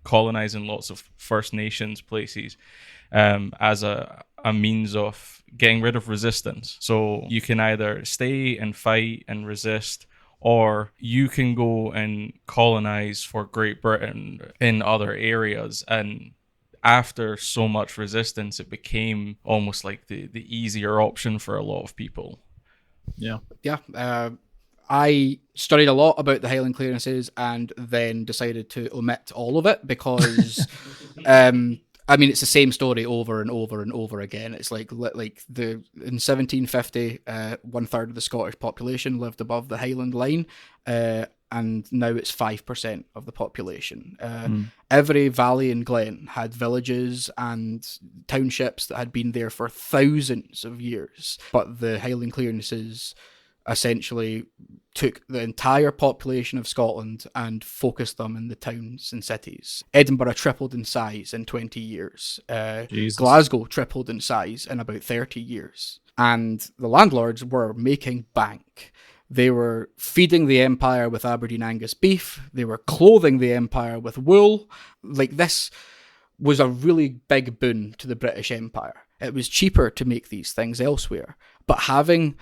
colonizing lots of First Nations places as a means of getting rid of resistance. So you can either stay and fight and resist, or you can go and colonize for Great Britain in other areas. And after so much resistance, it became almost like the easier option for a lot of people. Yeah. I studied a lot about the Highland clearances and then decided to omit all of it because, it's the same story over and over and over again. It's like in 1750, 1/3 of the Scottish population lived above the Highland line, and now it's 5% of the population. Every valley and glen had villages and townships that had been there for thousands of years, but the Highland clearances essentially took the entire population of Scotland and focused them in the towns and cities. Edinburgh tripled in size in 20 years. Glasgow tripled in size in about 30 years. And the landlords were making bank. They were feeding the empire with Aberdeen Angus beef. They were clothing the empire with wool. Like, this was a really big boon to the British Empire. It was cheaper to make these things elsewhere. But having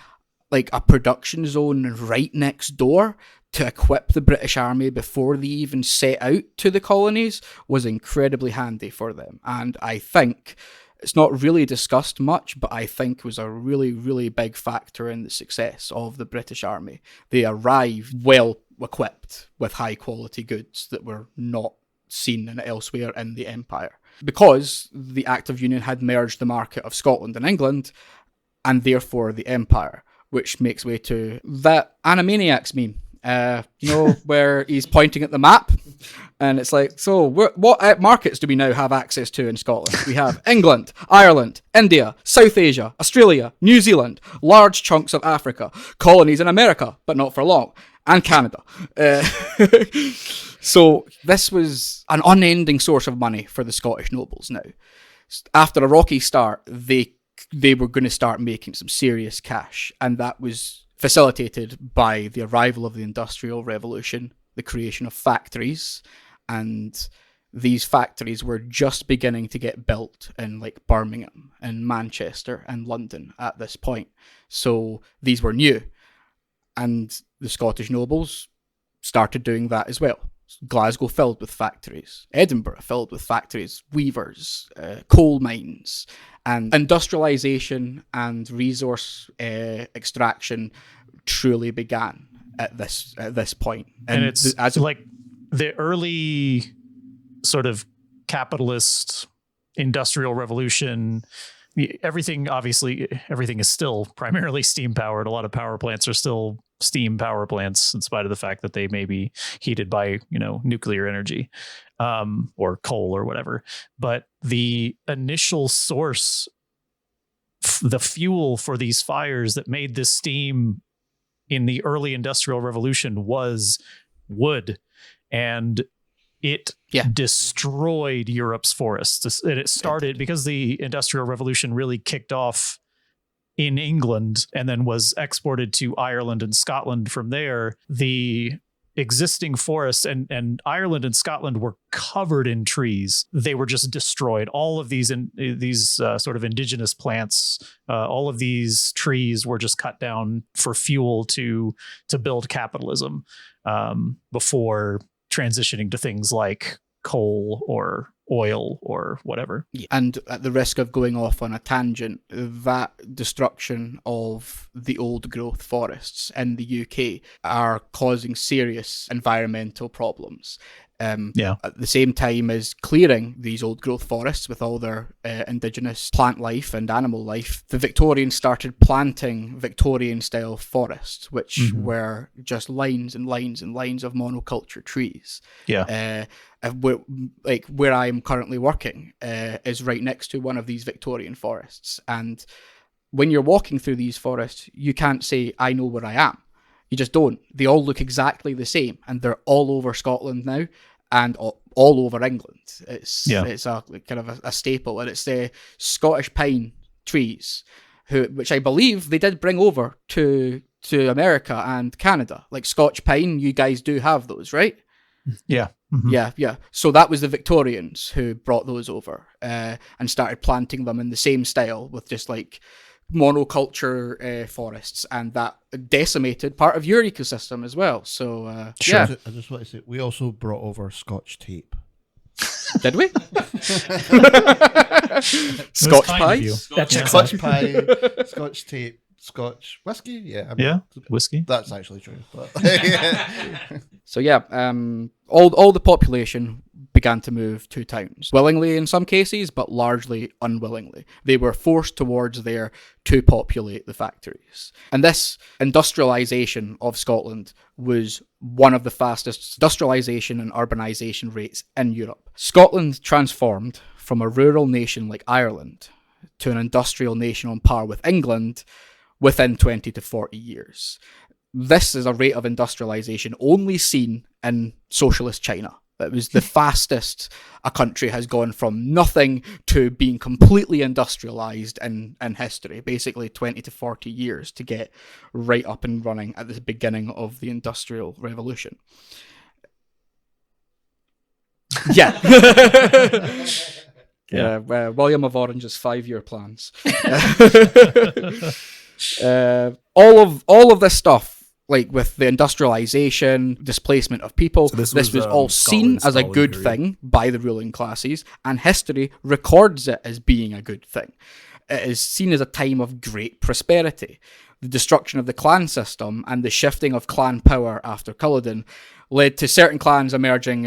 like a production zone right next door to equip the British Army before they even set out to the colonies was incredibly handy for them. And I think it's not really discussed much, but I think it was a really, really big factor in the success of the British Army. They arrived well equipped with high quality goods that were not seen elsewhere in the empire. Because the Act of Union had merged the market of Scotland and England, and therefore the empire, which makes way to that Animaniacs meme, where he's pointing at the map, and it's like, so what markets do we now have access to in Scotland? We have England, Ireland, India, South Asia, Australia, New Zealand, large chunks of Africa, colonies in America, but not for long, and Canada. So this was an unending source of money for the Scottish nobles now. After a rocky start, they were going to start making some serious cash, and that was facilitated by the arrival of the Industrial Revolution, the creation of factories, and these factories were just beginning to get built in like Birmingham and Manchester and London at this point. So these were new, and the Scottish nobles started doing that as well. Glasgow filled with factories, Edinburgh filled with factories, weavers, coal mines, and industrialization and resource extraction truly began at this point. And it's like the early sort of capitalist industrial revolution everything is still primarily steam powered. A lot of power plants are still steam power plants, in spite of the fact that they may be heated by nuclear energy or coal or whatever. But the initial source, the fuel for these fires that made this steam in the early Industrial Revolution, was wood, and it destroyed Europe's forests. And it started because the Industrial Revolution really kicked off in England and then was exported to Ireland and Scotland from there. The existing forests, and Ireland and Scotland were covered in trees. They were just destroyed. All of these sort of indigenous plants, all of these trees were just cut down for fuel to build capitalism before transitioning to things like coal or oil or whatever. And at the risk of going off on a tangent, that destruction of the old growth forests in the UK are causing serious environmental problems. At the same time as clearing these old growth forests with all their indigenous plant life and animal life, the Victorians started planting Victorian style forests, which were just lines and lines and lines of monoculture trees. Where I'm currently working is right next to one of these Victorian forests, and when you're walking through these forests, you can't say, I know where I am. You just don't. They all look exactly the same, and they're all over Scotland now, and all over England. It's a kind of a staple, and it's the Scottish pine trees, which I believe they did bring over to America and Canada. Like Scotch pine, you guys do have those, right? Yeah. Mm-hmm. Yeah. So that was the Victorians who brought those over and started planting them in the same style with just like monoculture forests, and that decimated part of your ecosystem as well. So I just want to say, we also brought over Scotch tape. Did we? Scotch pie? Scotch pie, Scotch tape, Scotch whiskey. Whiskey. That's actually true. But So all the population began to move to towns, willingly in some cases, but largely unwillingly. They were forced towards there to populate the factories. And this industrialisation of Scotland was one of the fastest industrialisation and urbanisation rates in Europe. Scotland transformed from a rural nation like Ireland to an industrial nation on par with England within 20 to 40 years. This is a rate of industrialisation only seen in socialist China. It was the fastest a country has gone from nothing to being completely industrialised in history. Basically 20 to 40 years to get right up and running at the beginning of the Industrial Revolution. Yeah. William of Orange's 5-year plans. All of this stuff, like with the industrialization, displacement of people, so this was all seen as a good thing by the ruling classes, and history records it as being a good thing. It is seen as a time of great prosperity. The destruction of the clan system and the shifting of clan power after Culloden led to certain clans emerging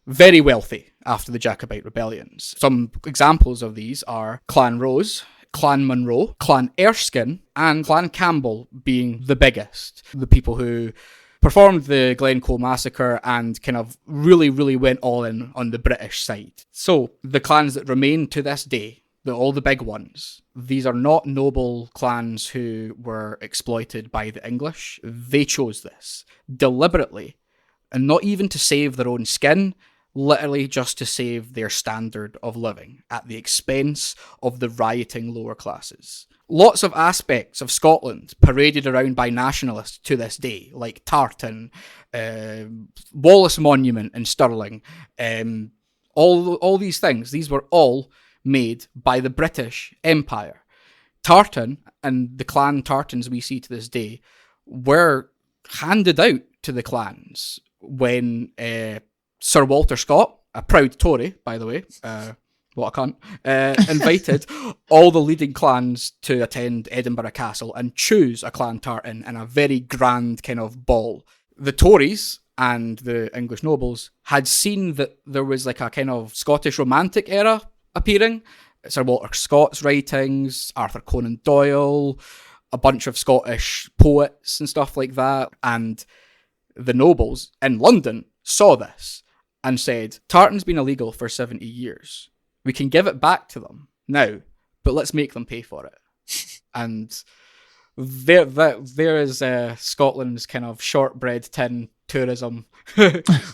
very wealthy after the Jacobite rebellions. Some examples of these are Clan Rose, Clan Monroe, Clan Erskine, and Clan Campbell being the biggest. The people who performed the Glencoe massacre and kind of really, really went all in on the British side. So the clans that remain to this day, all the big ones, these are not noble clans who were exploited by the English. They chose this deliberately, and not even to save their own skin, literally just to save their standard of living at the expense of the rioting lower classes. Lots of aspects of Scotland paraded around by nationalists to this day, like Tartan, Wallace Monument in Stirling, all these things. These were all made by the British Empire. Tartan and the clan Tartans we see to this day were handed out to the clans when Sir Walter Scott, a proud Tory, by the way, what a cunt, invited all the leading clans to attend Edinburgh Castle and choose a clan tartan in a very grand kind of ball. The Tories and the English nobles had seen that there was like a kind of Scottish Romantic era appearing Sir Walter Scott's writings, Arthur Conan Doyle, a bunch of Scottish poets and stuff like that. And the nobles in London saw this and said, tartan's been illegal for 70 years. We can give it back to them now, but let's make them pay for it. And there is Scotland's kind of shortbread tin tourism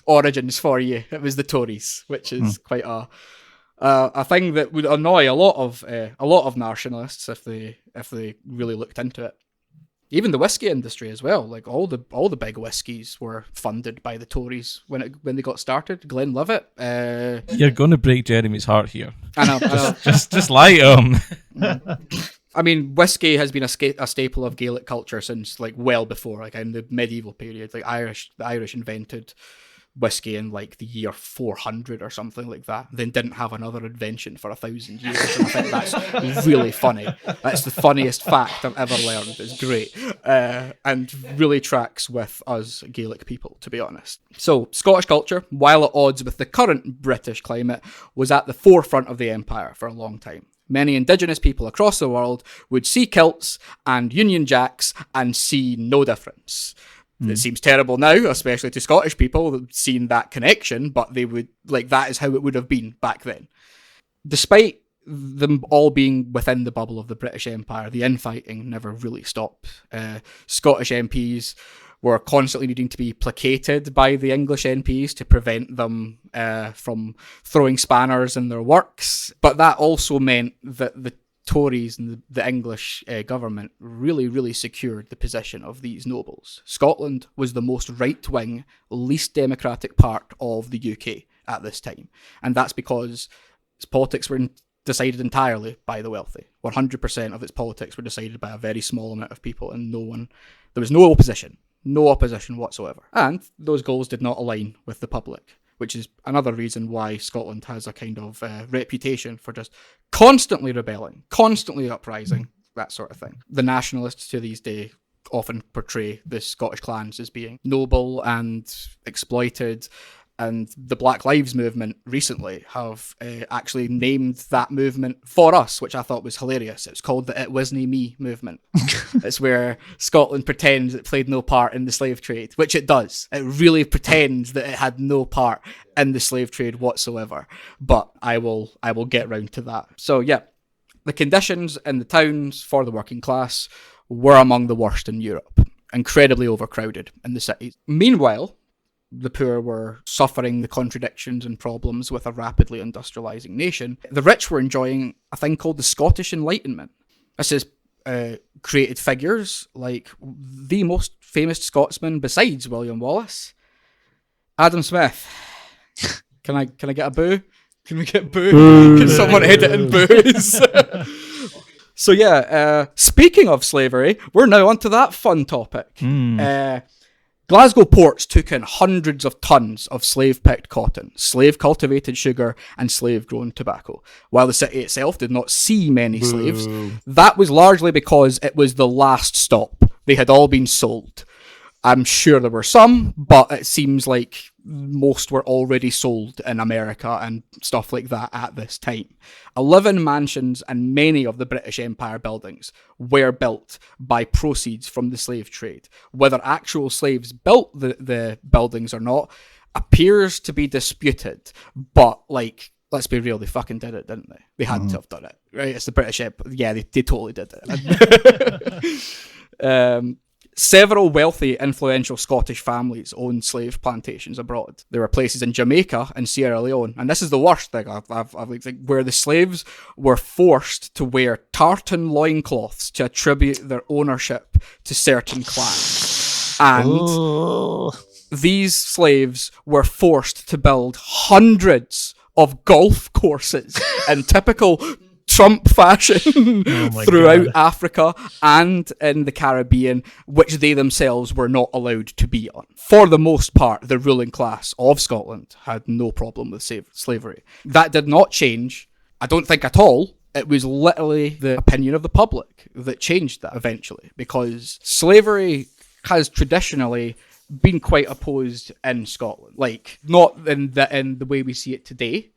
origins for you. It was the Tories, which is quite a thing that would annoy a lot of nationalists if they really looked into it. Even the whiskey industry as well, like all the big whiskies were funded by the Tories when they got started. Glenlivet. You're going to break Jeremy's heart here. I know. Just lie to him. I mean, whiskey has been a staple of Gaelic culture since like well before, like in the medieval period. Like the Irish invented whiskey in like the year 400 or something like that, then didn't have another invention for 1,000 years. And I think that's really funny. That's the funniest fact I've ever learned. It's great. And really tracks with us Gaelic people, to be honest. So Scottish culture, while at odds with the current British climate, was at the forefront of the empire for a long time. Many indigenous people across the world would see kilts and Union Jacks and see no difference. It seems terrible now, especially to Scottish people, seeing that connection, but they would, like, that is how it would have been back then. Despite them all being within the bubble of the British Empire, the infighting never really stopped. Scottish MPs were constantly needing to be placated by the English MPs to prevent them from throwing spanners in their works, but that also meant that the Tories and the English government really, really secured the position of these nobles. Scotland was the most right-wing, least democratic part of the UK at this time. And that's because its politics were decided entirely by the wealthy. 100% of its politics were decided by a very small amount of people, and there was no opposition. No opposition whatsoever. And those goals did not align with the public, which is another reason why Scotland has a kind of reputation for just constantly rebelling, constantly uprising, that sort of thing. The nationalists to these days often portray the Scottish clans as being noble and exploited, and the Black Lives Movement recently have actually named that movement for us, which I thought was hilarious. It's called the It Wasn't Me movement. It's where Scotland pretends it played no part in the slave trade, which it does. It really pretends that it had no part in the slave trade whatsoever. But I will get round to that. So yeah, the conditions in the towns for the working class were among the worst in Europe. Incredibly overcrowded in the cities. Meanwhile, the poor were suffering the contradictions and problems with a rapidly industrialising nation. The rich were enjoying a thing called the Scottish Enlightenment. This has created figures like the most famous Scotsman besides William Wallace, Adam Smith. Can I get a boo? Can we get boo? Can someone edit in boos? So yeah, speaking of slavery, we're now onto that fun topic. Glasgow ports took in hundreds of tons of slave-picked cotton, slave-cultivated sugar, and slave-grown tobacco. While the city itself did not see many slaves, that was largely because it was the last stop. They had all been sold. I'm sure there were some, but it seems like most were already sold in America and stuff like that at this time. 11 mansions and many of the British Empire buildings were built by proceeds from the slave trade. Whether actual slaves built the buildings or not appears to be disputed, but like, let's be real, they fucking did it, didn't they? They had to have done it, right? It's the British Empire. Yeah, they totally did it. Several wealthy, influential Scottish families owned slave plantations abroad. There were places in Jamaica and Sierra Leone, and this is the worst thing, I've where the slaves were forced to wear tartan loincloths to attribute their ownership to certain clans. And these slaves were forced to build hundreds of golf courses in typical Trump fashion throughout Africa and in the Caribbean, which they themselves were not allowed to be on. For the most part, the ruling class of Scotland had no problem with slavery. That did not change, I don't think at all. It was literally the opinion of the public that changed that eventually, because slavery has traditionally been quite opposed in Scotland. Like, not in the way we see it today,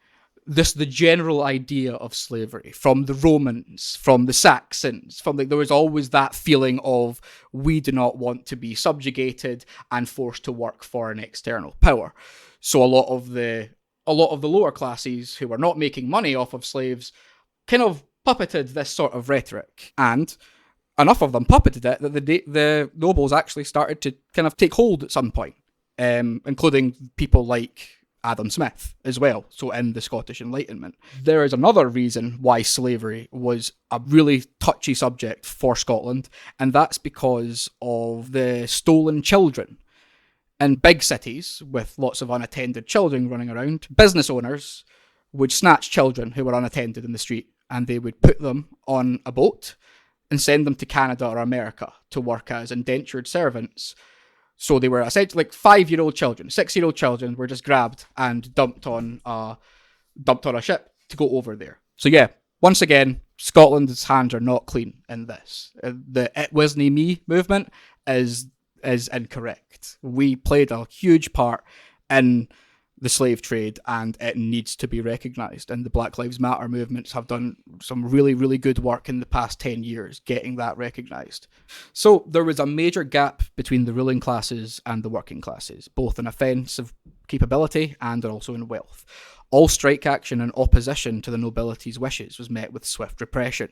the general idea of slavery from the Romans, from the Saxons, there was always that feeling of we do not want to be subjugated and forced to work for an external power. So a lot of the lower classes who were not making money off of slaves kind of puppeted this sort of rhetoric, and enough of them puppeted it that the nobles actually started to kind of take hold at some point, including people like Adam Smith as well, so in the Scottish Enlightenment. There is another reason why slavery was a really touchy subject for Scotland, and that's because of the stolen children. In big cities, with lots of unattended children running around, business owners would snatch children who were unattended in the street, and they would put them on a boat and send them to Canada or America to work as indentured servants. So they were essentially like 5-year-old children, 6-year-old children were just grabbed and dumped on a ship to go over there. So yeah, once again, Scotland's hands are not clean in this. The "it wasn't me" movement is incorrect. We played a huge part in the slave trade, and it needs to be recognised. And the Black Lives Matter movements have done some really, really good work in the past 10 years getting that recognised. So there was a major gap between the ruling classes and the working classes, both in offensive capability and also in wealth. All strike action in opposition to the nobility's wishes was met with swift repression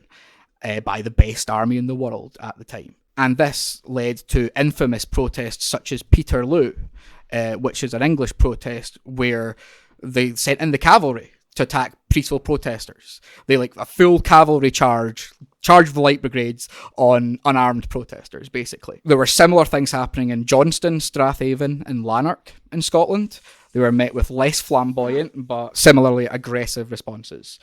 by the best army in the world at the time. And this led to infamous protests such as Peterloo, which is an English protest where they sent in the cavalry to attack peaceful protesters. They a full cavalry charged the light brigades on unarmed protesters, basically. There were similar things happening in Johnston, Strathaven, and Lanark in Scotland. They were met with less flamboyant but similarly aggressive responses.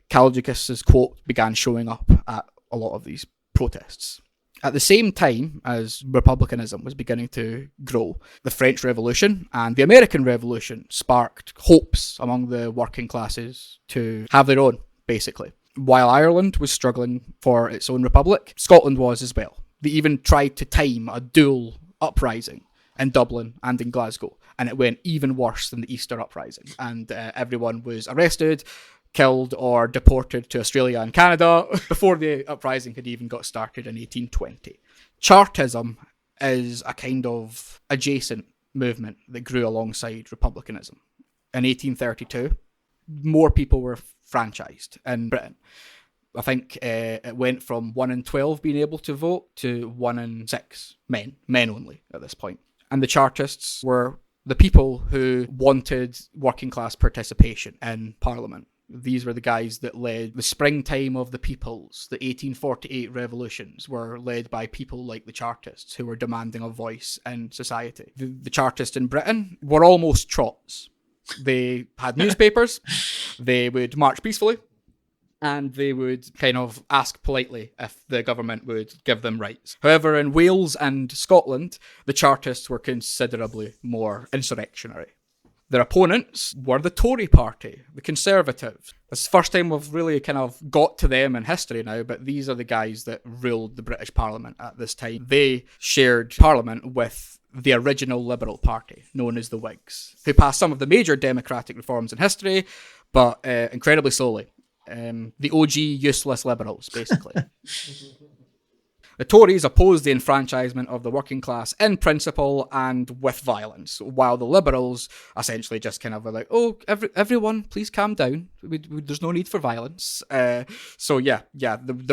Caligula's quote began showing up at a lot of these protests. At the same time as republicanism was beginning to grow, the French Revolution and the American Revolution sparked hopes among the working classes to have their own, basically. While Ireland was struggling for its own republic, Scotland was as well. They even tried to time a dual uprising in Dublin and in Glasgow, and it went even worse than the Easter Uprising, and everyone was arrested, killed or deported to Australia and Canada before the uprising had even got started in 1820. Chartism is a kind of adjacent movement that grew alongside republicanism. In 1832, more people were franchised in Britain. I think it went from 1 in 12 being able to vote to 1 in 6 men only at this point. And the Chartists were the people who wanted working class participation in Parliament. These were the guys that led the springtime of the peoples. The 1848 revolutions were led by people like the Chartists, who were demanding a voice in society. The Chartists in Britain were almost trots. They had newspapers, they would march peacefully, and they would kind of ask politely if the government would give them rights. However, in Wales and Scotland, the Chartists were considerably more insurrectionary. Their opponents were the Tory party, the Conservatives. This is the first time we've really kind of got to them in history now, but these are the guys that ruled the British Parliament at this time. They shared Parliament with the original Liberal Party, known as the Whigs, who passed some of the major democratic reforms in history, but incredibly slowly. The OG useless Liberals, basically. The Tories opposed the enfranchisement of the working class in principle and with violence, while the Liberals essentially just kind of were like, oh, everyone, please calm down. There's no need for violence. There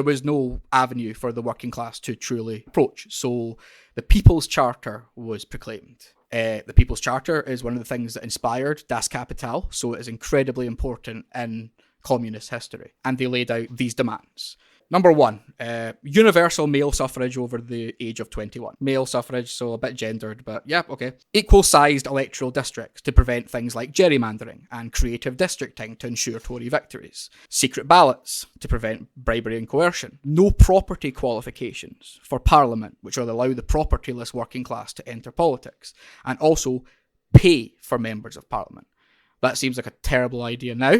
was no avenue for the working class to truly approach. So the People's Charter was proclaimed. The People's Charter is one of the things that inspired Das Kapital, so it is incredibly important in communist history. And they laid out these demands. Number 1, universal male suffrage over the age of 21. Male suffrage, so a bit gendered, but yeah, okay. Equal-sized electoral districts to prevent things like gerrymandering and creative districting to ensure Tory victories. Secret ballots to prevent bribery and coercion. No property qualifications for Parliament, which will allow the propertyless working class to enter politics. And also pay for members of Parliament. That seems like a terrible idea now.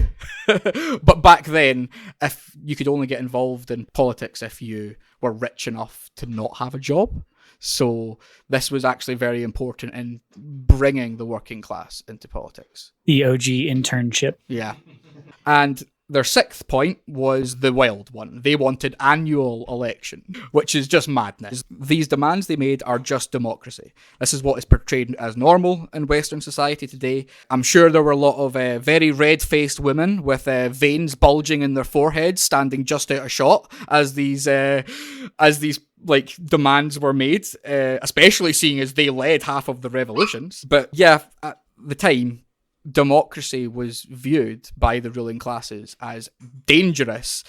But back then, if you could only get involved in politics if you were rich enough to not have a job. So this was actually very important in bringing the working class into politics. The OG internship. Yeah. And their sixth point was the wild one. They wanted annual election, which is just madness. These demands they made are just democracy. This is what is portrayed as normal in Western society today. I'm sure there were a lot of very red-faced women with veins bulging in their foreheads standing just out of shot as these like demands were made, especially seeing as they led half of the revolutions. But yeah, at the time, democracy was viewed by the ruling classes as dangerous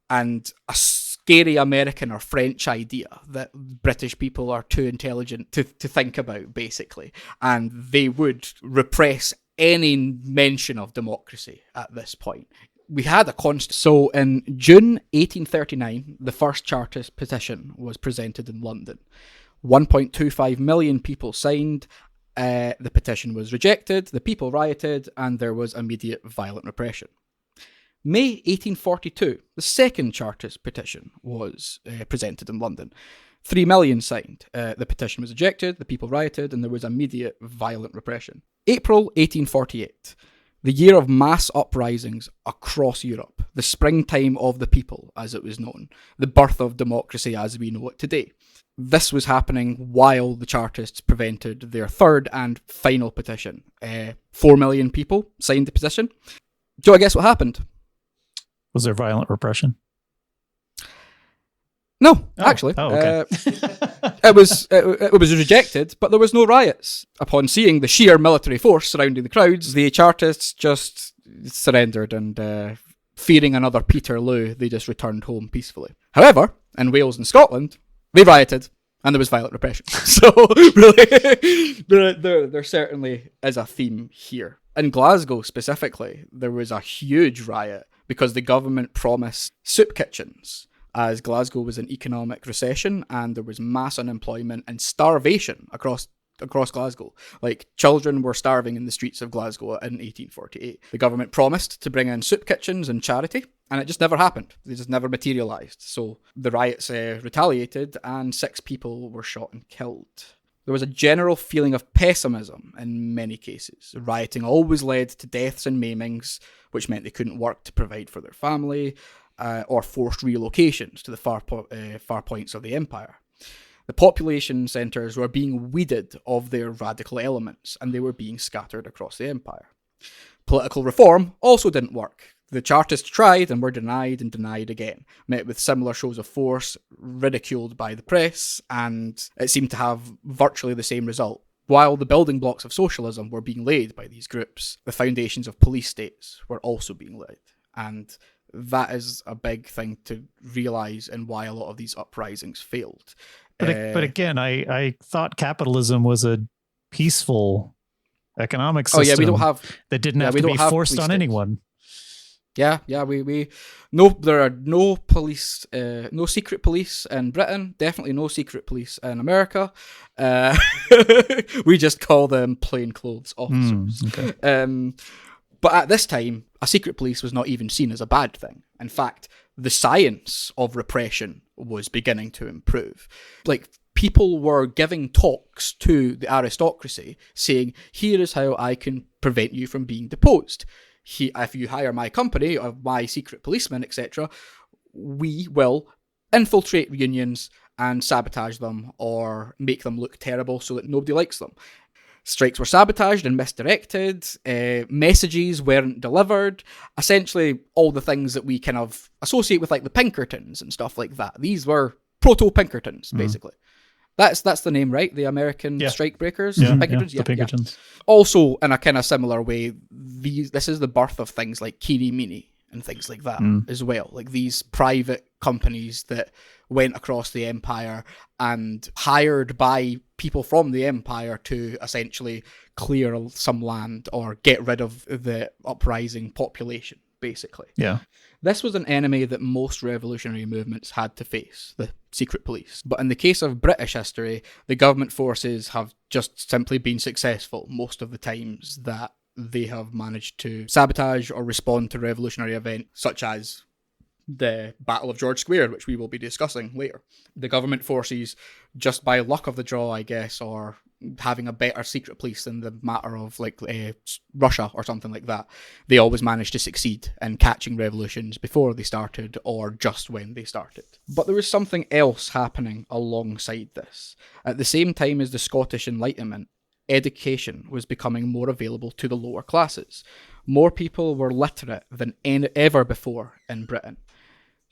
and a scary American or French idea that British people are too intelligent to think about, basically. And they would repress any mention of democracy at this point. We had a constant. So in June 1839, the first Chartist petition was presented in London. 1.25 million people signed. The petition was rejected, the people rioted, and there was immediate violent repression. May 1842, the second Chartist petition was presented in London. 3 million signed. The petition was rejected, the people rioted, and there was immediate violent repression. April 1848, the year of mass uprisings across Europe, the springtime of the people, as it was known, the birth of democracy as we know it today. This was happening while the Chartists prevented their third and final petition. 4 million people signed the petition. Do you guess what happened? Was there violent repression? No, actually. Oh, okay. It was rejected, but there was no riots. Upon seeing the sheer military force surrounding the crowds, the Chartists just surrendered and, fearing another Peterloo, they just returned home peacefully. However, in Wales and Scotland, they rioted, and there was violent repression. So, really, there certainly is a theme here. In Glasgow, specifically, there was a huge riot because the government promised soup kitchens, as Glasgow was in economic recession, and there was mass unemployment and starvation across Glasgow. Like, children were starving in the streets of Glasgow in 1848. The government promised to bring in soup kitchens and charity, and it just never happened. They just never materialised. So the riots retaliated, and 6 people were shot and killed. There was a general feeling of pessimism in many cases. Rioting always led to deaths and maimings, which meant they couldn't work to provide for their family, or forced relocations to the far points of the empire. The population centres were being weeded of their radical elements, and they were being scattered across the empire. Political reform also didn't work. The Chartists tried and were denied and denied again, met with similar shows of force, ridiculed by the press, and it seemed to have virtually the same result. While the building blocks of socialism were being laid by these groups, the foundations of police states were also being laid. And that is a big thing to realise and why a lot of these uprisings failed. But again, I thought capitalism was a peaceful economic system. Oh yeah, we don't have that didn't have to be forced on anyone. Yeah, we no, there are no police, no secret police in Britain. Definitely no secret police in America. We just call them plainclothes officers. Okay. But at this time, a secret police was not even seen as a bad thing. In fact, the science of repression was beginning to improve. Like, people were giving talks to the aristocracy saying, here is how I can prevent you from being deposed. If you hire my company, or my secret policemen, etc., we will infiltrate unions and sabotage them or make them look terrible so that nobody likes them. Strikes were sabotaged and misdirected, messages weren't delivered, essentially all the things that we kind of associate with like the Pinkertons and stuff like that. These were proto-Pinkertons, basically. That's the name, right? The American strikebreakers? Pinkertons? The Pinkertons. Also, in a kind of similar way, this is the birth of things like Keeny Meeny and things like that as well. Like these private companies that went across the empire and hired by people from the empire to essentially clear some land or get rid of the uprising population, basically. Yeah. This was an enemy that most revolutionary movements had to face, the secret police. But in the case of British history, the government forces have just simply been successful most of the times that they have managed to sabotage or respond to revolutionary events, such as the Battle of George Square, which we will be discussing later. The government forces, just by luck of the draw, I guess, or having a better secret police than the matter of like Russia or something like that. They always managed to succeed in catching revolutions before they started or just when they started. But there was something else happening alongside this. At the same time as the Scottish Enlightenment, education was becoming more available to the lower classes. More people were literate than ever before in Britain.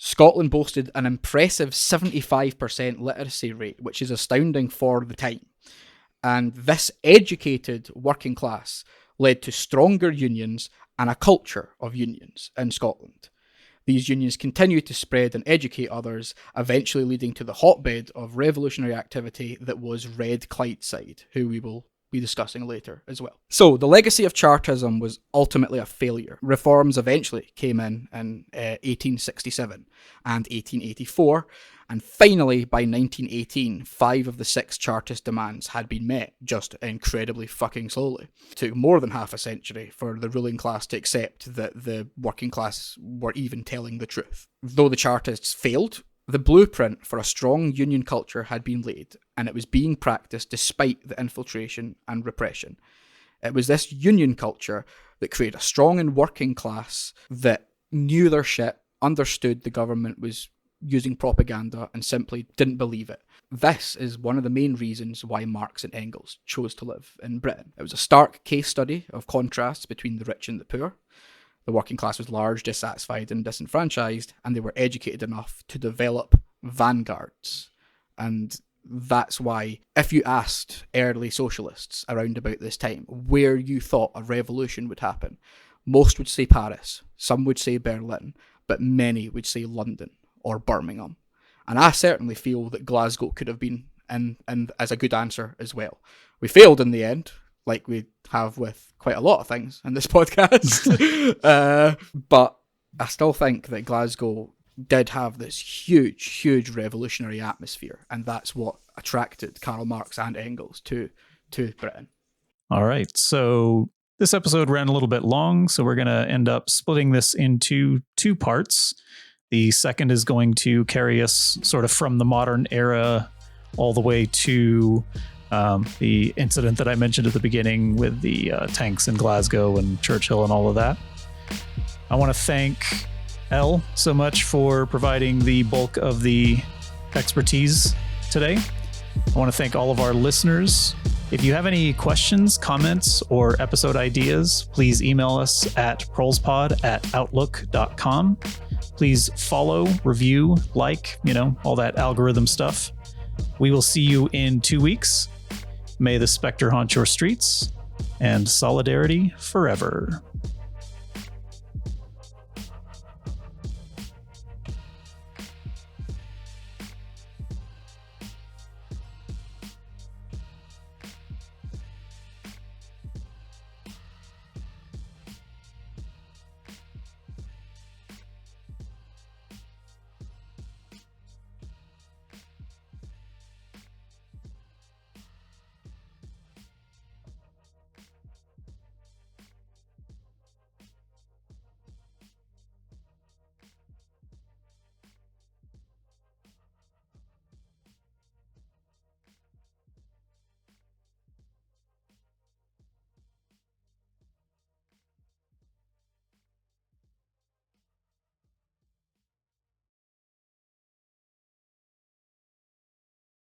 Scotland boasted an impressive 75% literacy rate, which is astounding for the time. And this educated working class led to stronger unions and a culture of unions in Scotland. These unions continued to spread and educate others, eventually leading to the hotbed of revolutionary activity that was Red Clydeside, who we will be discussing later as well. So the legacy of Chartism was ultimately a failure. Reforms eventually came in 1867 and 1884, and finally by 1918, 5 of the 6 Chartist demands had been met, just incredibly fucking slowly. It took more than half a century for the ruling class to accept that the working class were even telling the truth. Though the Chartists failed, the blueprint for a strong union culture had been laid, and it was being practiced despite the infiltration and repression. It was this union culture that created a strong and working class that knew their shit, understood the government was using propaganda, and simply didn't believe it. This is one of the main reasons why Marx and Engels chose to live in Britain. It was a stark case study of contrasts between the rich and the poor. The working class was large, dissatisfied, and disenfranchised, and they were educated enough to develop vanguards. And that's why, if you asked early socialists around about this time where you thought a revolution would happen, most would say Paris, some would say Berlin, but many would say London or Birmingham. And I certainly feel that Glasgow could have been in as a good answer as well. We failed in the end, like we have with quite a lot of things in this podcast. But I still think that Glasgow did have this huge revolutionary atmosphere, and that's what attracted Karl Marx and Engels to Britain. All right, so this episode ran a little bit long, so we're going to end up splitting this into 2 parts. The second is going to carry us sort of from the modern era all the way to the incident that I mentioned at the beginning with the tanks in Glasgow and Churchill and all of that. I want to thank Elle so much for providing the bulk of the expertise today. I want to thank all of our listeners. If you have any questions, comments, or episode ideas, please email us at prolspod@outlook.com. Please follow, review, like, all that algorithm stuff. We will see you in 2 weeks. May the specter haunt your streets, and solidarity forever.